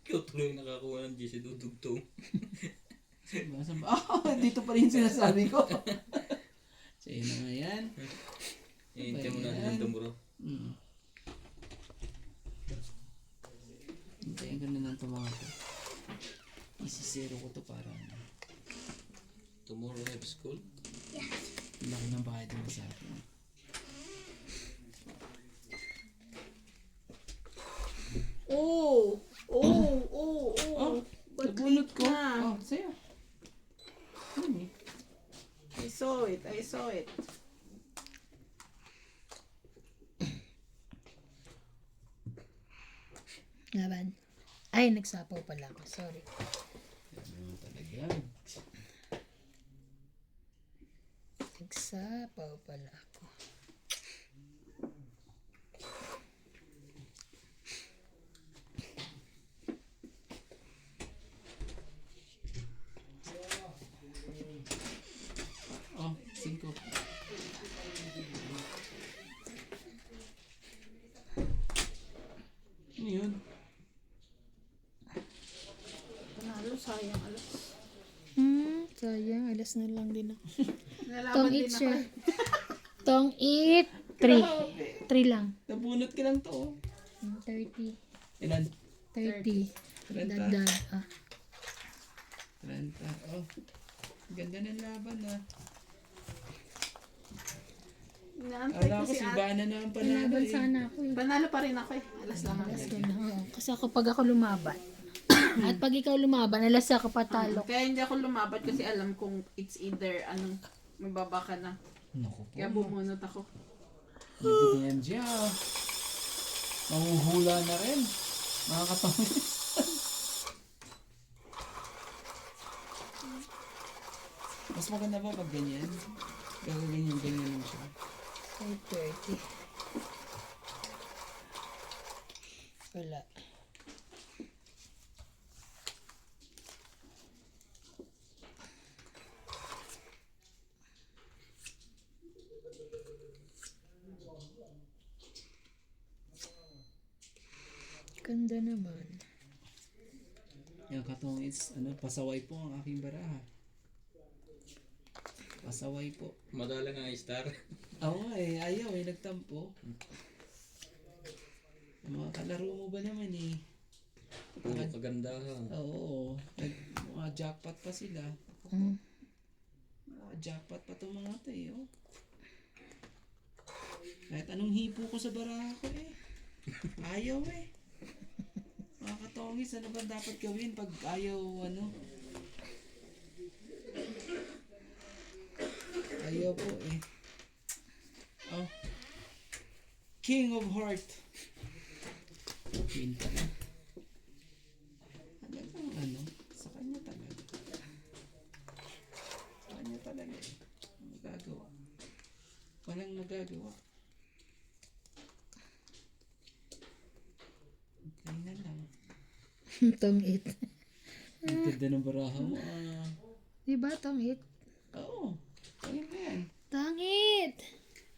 Ikaw tuloy nakakuha ng GC dudugtong. Dito pa rin yung sinasabi ko. Sa'yo na nga yan. Hintay mo natin ito bro. Hintayin ko na lang ito mga to. Isi-zero ko to para ano. Tomorrow have school? Laki ng bahay din sa akin. Oh! Oh! Oh! Oh! Ba't Nabunot late ko. na? Oh, sa'yo. Ano eh? I saw it. I saw it. Laban. Ay, nagsapaw pala ako. Sorry. Ano talaga? Nagsapaw pala ako. Oh, 5. Ano yun? Panalo, sayang alas. Sayang. Malas na lang din ako. Nalaman Tong din it ako. siya. Tong it. 3. 3 lang. Nabunot ka lang to. Oh. 30. Ilan? 30. 30. Dagdag. 30. Oh. Ganda ng laban ah. Inaantay Ala ko ko si si ate. Bana na ang panalo Laban eh. sana ako eh. Panalo pa rin ako eh. Alas lang ako. Alas ka na. Oo. Kasi ako pag ako lumaban. At pag ikaw lumaban, alas ako patalo. Kaya hindi ako lumabat kasi alam kong it's either magbaba ka na. Naku po. Kaya bumunot ako. Nag-DMG ah. Mahuhula na rin. Mga kapamilya. Mas maganda ba pag ganyan? Ganyan lang siya. 30. Wala. Ganda naman. Yung katong is, pasaway po ang aking baraha. Pasaway po. Madalang ang star. Oo ayaw nagtampo. Ang mga kalaro mo ba naman eh? Puro kagandahan. Oo, mga jackpot pa sila. Mm. Mga jackpot pa itong mga to eh. Oh. Kahit anong hipo ko sa baraha ko eh. Ayaw eh. Mga katongis, ano ba dapat gawin pag ayaw Ayaw po eh. Oh. King of Heart. Queen pala. Sa kanya talaga. Sa kanya talaga eh. Ang magagawa. Walang magagawa. Okay na lang. Tong it. Ang ganda ng baraha mo ah. Diba tong it? Oo. Ayun na yan. Tangit!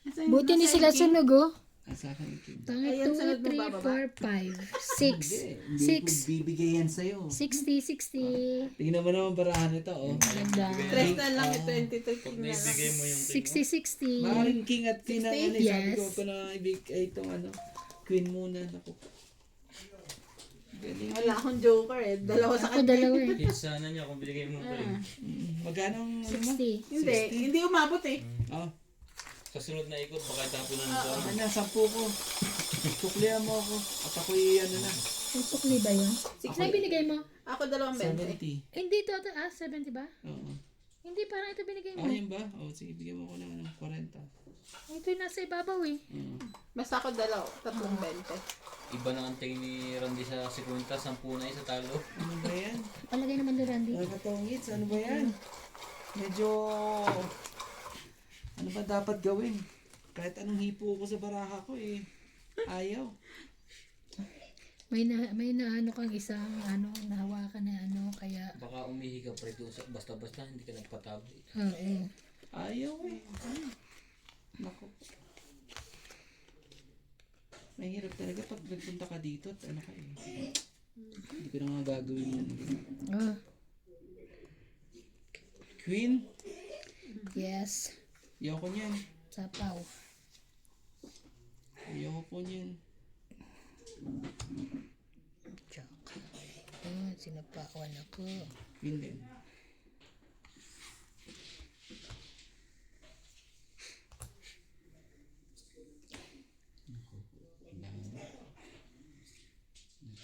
Nasaan- Buti ni nasaan sila yung king? sunog oh. Asa ka ni Kim? Tangit Ayan, 2, sunod mo 3, bababa? 4, 5, 6. Hindi ko 6. bibigay yan sa'yo. 60, 60. Tingnan mo naman barahan nito oh. Ganda. Tres na lang yung 23 Pag king na lang. naibigay mo yung king mo, 60, 60. Maaaring king at queen ang ano. Sabi Yes. ko pa na ibigay itong queen muna. Naku. Galing. Wala akong joker eh. Dalawa sa Ako kanya. dalawa eh. hit sana niya kung binigay mo pa rin. Magkano ang ano mo? 60. Hindi umabot eh. Oh. Sa sunod na ikot, baka tapon na nito. Ano na, 10 ko. Suklihan mo ako. At ako'y na. Yung sukli ba yun? Ano binigay mo? Ako 220. 70. Hindi to, 70 ba? Oo. Hindi, parang ito binigay mo. Yan ba? O sige, bigyan mo ko ng 40. Ito yung nasa ibabaw eh. Basta ako 320. Iba na ang tingin ni Randy sa sekunta, 10 na isa talo. Ano ba yan? Palagay naman doon, Randy. Mga katongits, ano ba yan? Medyo... Ano ba dapat gawin? Kahit anong hipo ko sa baraha ko eh. Ayaw. May na ano kang isang nahawakan na kaya Baka umihi ka pre, basta-basta, hindi ka nagpatabi. oo. Ayaw eh. Naku. Mahirap talaga pag nagpunta ka dito at ano ka eh. Hindi ko na nga gagawin yan. Oh, Queen, yes. ayoko niyan. Sapaw. Ayoko po niyan. Chok. Oh, sinapawan ako. Queen din.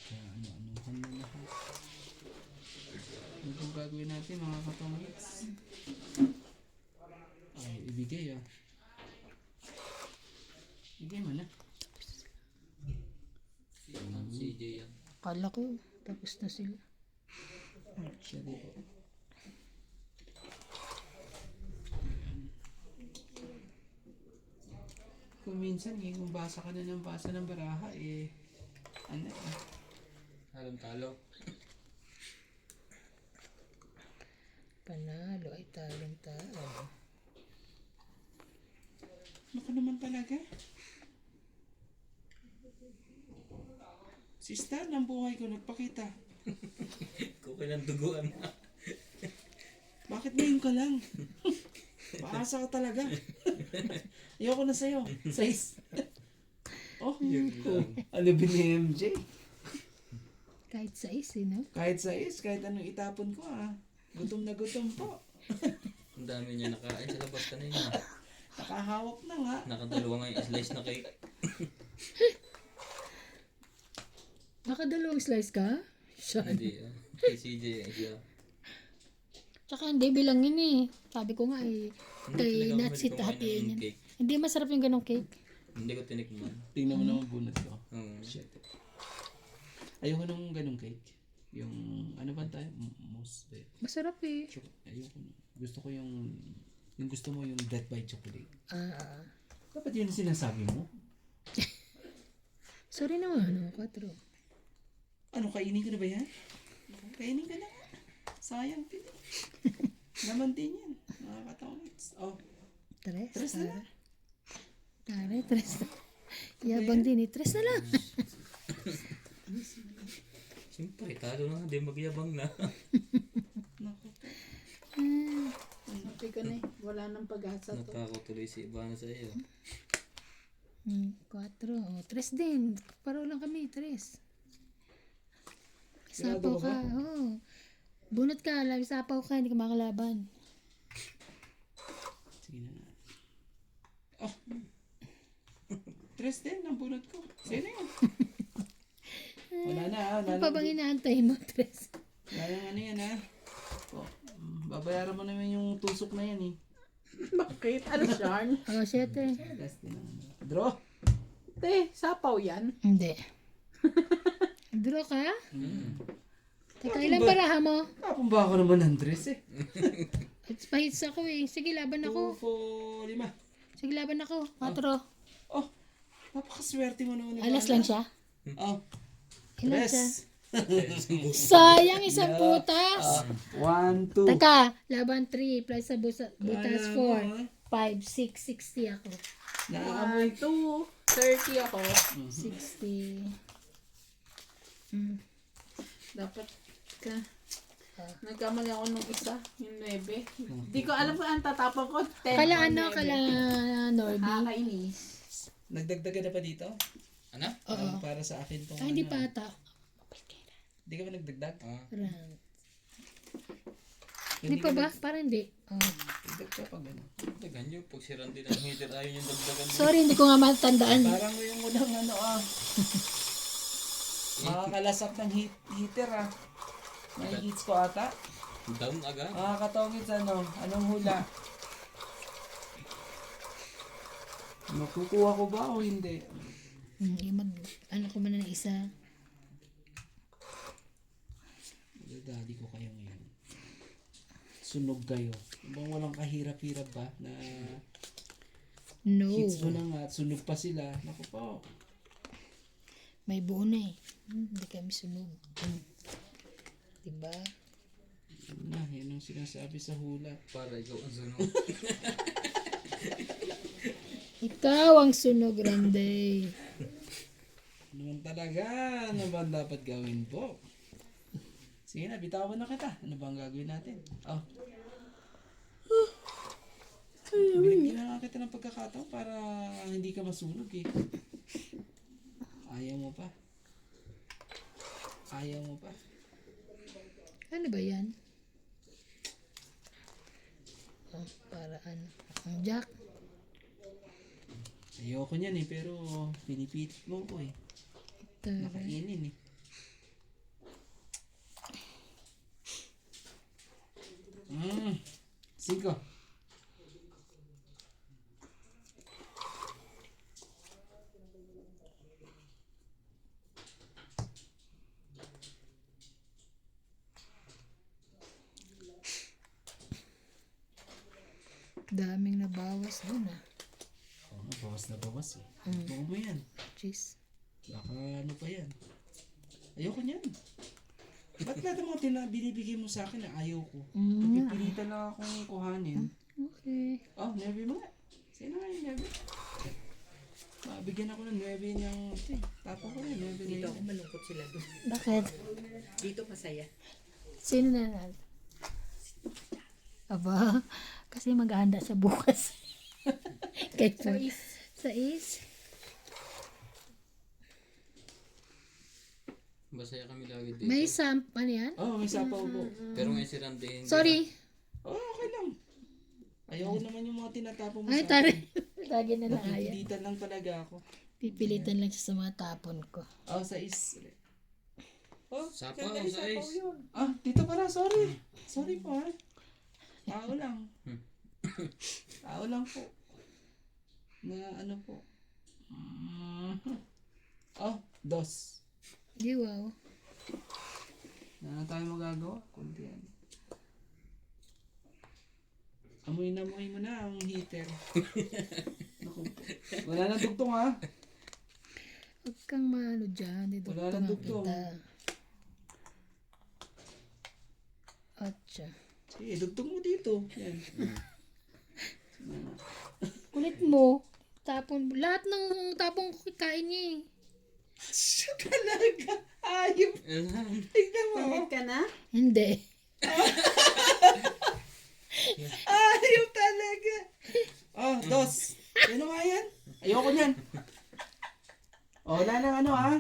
Ano-anuhan na lahat. Ano pong gagawin natin mga katongits? Ay, ibigay ah. Ibigay mo na. Ang CJ yan. Kala ko, tapos na sila. Siya dito. Kung minsan kung basa ka na ng basa ng baraha ano Halong talo. Panalo ay talong talo. ano ka naman talaga? Si Stan ang buhay ko nagpakita. Kung kailang duguan na. Bakit ngayon ka lang? Paasa ka talaga. Ayoko na sa'yo. Size. Oh, alibin ni MJ. Kahit sa isi, no? Kahit size, kahit anong itapon ko Gutom na gutom po. Ang dami niya nakain sa labas kanina. Nakahawak na nga. Nakadalawa nga yung slice na cake. Nakadalawang slice ka? Siya. Hindi kay CJ siya. Tsaka hindi bilangin eh. Sabi ko nga eh. Kay talaga Natsi ako kumain hatiin ng yan. cake. Hindi masarap yung ganong cake. Hindi ko tinikman. Tingnan mo naman bunot ko. Oo. Shit. Ayoko nung ganung cake. Yung, ano ba tayo? Mousse. Masarap eh. Ayoko na. Gusto ko yung gusto mo yung Death by Chocolate. Ah. Dapat yun ang sinasabi mo. Sorry naman, ano, 4. Ano, kainin ko na ba yan? Kainin ka na. Sayang din. Naman din yan. Nakakatawits. Oh, Tres. Tres na lang. Tare, tres na. Yabang din eh. Tres na lang. Siyempre, talo na. Hindi magyabang na. naku. Sabi ko na eh, wala nang pag-asa to. Natakot tuloy si Ivana sa iyo. 4. Oh, tres din. Paro lang kami, tres. Sapaw Sigurado ka ka. Oo. Bunot ka. Sapaw ka. Hindi ka makalaban. Sige na nga. Oh. Tres din ang bunot ko. Sige na yun. Wala na Wala Ano pa bang inaantay mo, tres? Wala na ano yan Oh, babayaran mo naman yung tusok na yan Bakit? Ano Sharn? Oh, 7. Last din ang draw. Te, sapaw yan. Hindi. Draw ka? Teka, ilang baraha mo? Kapong ba ako naman ng dress It's pahits ako eh. Sige, laban 2, ako. 4, 5. Sige, laban ako. 4. Oh, napakaswerte mo naman. Alas lang siya. Oh, Ilan dress. siya? Sayang, isang butas. 1, 2. Teka, laban 3 plus sa butas Kala 4. mo, 5, 6, 60 ako. Naaamoy. 2, 30 ako. 60. Dapat ka. Nagkamali ako nung isa, yung 9. Di ko alam kung ang tatapon ko. 10 Kala or ano, 9. kala Norby. Nakakainis. Nagdagdagan na pa dito? Ano? Oo. Para sa akin tong Ay, hindi pa ata. Hindi ka ba nagdagdag? Round. Hindi pa ba? Parang hindi. Oh. Dagdag ka pag ano. Dagan nyo. Pag si Randy ng heater, ayaw yung dagdagan nyo. Sorry, hindi ko nga matandaan. Parang yung unang ano Makakalasap ng heater May heats ko ata. Down agad. Makakatongits anong hula? Makukuha ko ba o hindi? Ano ko man na isa. Dadali ko kayo ngayon. Sunog kayo. Bang walang kahirap-hirap ba na No. hits mo na nga at sunog pa sila. Naku po. May buo na eh. Hindi kami sunog. Diba? Yan ang sinasabi sa hula. Para ikaw ang sunod. Ikaw ang sunog, Randy. Naman talaga. Ano ba ang dapat gawin po? Sige na, bitawan na kita. Ano ba ang gagawin natin? Oh. Binigyan na nga kita ng pagkakataon para hindi ka masunog eh. Ayaw mo pa. Ayaw mo pa. Ano ba yan? Oh, para ano? Ang jack. Ayoko niyan eh, pero pinipilit mo ko eh. Tara. Nakainin eh. Mm. 5. Daming nabawas dun Oo nga, bawas na bawas eh. Buo mo yan. Jeez. Baka ano pa yan. Ayoko niyan. Ba't lahat ng mga binibigay mo sa akin na ayaw ko? Napipilitan lang akong kuhanin. Okay. Oh, 9 mo nga. Sige na nga yung 9. Mabigyan ako ng 9 niyang tapos ko rin. 9 Dito na ako yun. malungkot sila doon. Bakit? Dito masaya. Sino na nanalo? Aba, kasi maghahanda sa bukas. Kaya sa is. Masaya kami lagi dito. May ano yan? Oh, may sapaw po. Pero ngayon si Randy hindi. Sorry. Oh, okay lang. Ayoko naman yung mga tinatapon mo Ay, sa akin. tari. Lagi na lang ayaw. Pipilitan lang talaga ako. Pipilitan lang siya sa mga tapon ko. Oh, sa is. Oh, Sapaw, kaya sa is. yun. Ah, dito pala, sorry. Sorry po ha. Tao lang. Tao lang po. Na ano po. Oh, dos. Di wow. Na tayo magagawa? Kunti yan. Amoy na amoy mo na ang heater. Naku po. Wala nang tugtong ha. Huwag kang maano dyan. Dito Wala nang dugtong. kita. Atcha. Sige, dugtong mo dito. Yan. Kulit mo. Tapon. Lahat ng tapon ko kikain niya eh. Siya talaga. Ayop. Tignan mo. Pagod ka na? Hindi. Ayop talaga. Oh, dos. Ano nga yan? Ayoko niyan. Oh, wala nang ano ha.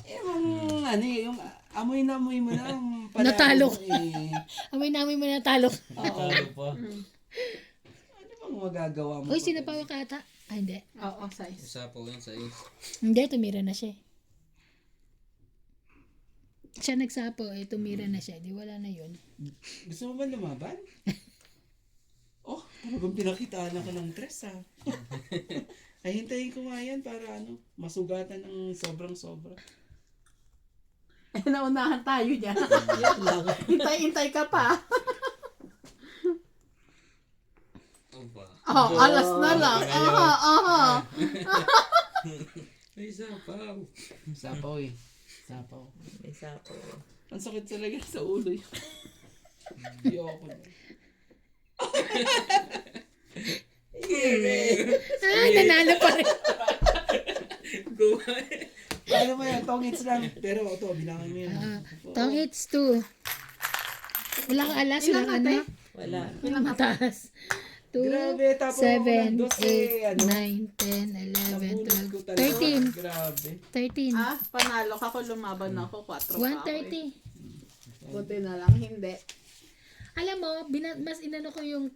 Yung ano eh, yung amoy na amoy mo na ang Natalo. Eh. Amoy namin mo natalo. Talo pa. Ano bang magagawa mo? Uy, sinapawa ka ata. Ay, hindi. Oo, size. Sapaw yan sa is. Hindi, tumira na siya. Siya nagsapo, eh, tumira na siya. Di wala na yun. Gusto mo ba lumaban? Oh, talagang pinakitaan ako ng dress ha. Ay, hintayin ko nga yan para ano, masugatan ng sobrang-sobra. Eh, naunahan tayo dyan. Yan lang. Hintay-hintay ka pa. Oba. Oh, alas na lang. Aha, aha. May sapaw. Sapaw eh. Sapaw. May sapo. Ang sakit talaga sa ulo yun. Ayoko na. Nanalo pa rin. Go. Paano mo yan? Tongits lang. Pero ito, bilangan mo yan. Tong it's 2. Wala ka alas, Ilang wala ano. ate? Wala. Mataas. 2, Grabe, tapos 7, ako ng 12, 8, 9, 10, 11, Nabulot ko 12, talaga. 13. Grabe. 13. Ah, panalo ka ko, lumaban ako. 4 pa ako eh. 130. Buti na lang, hindi. Alam mo, mas inano ko yung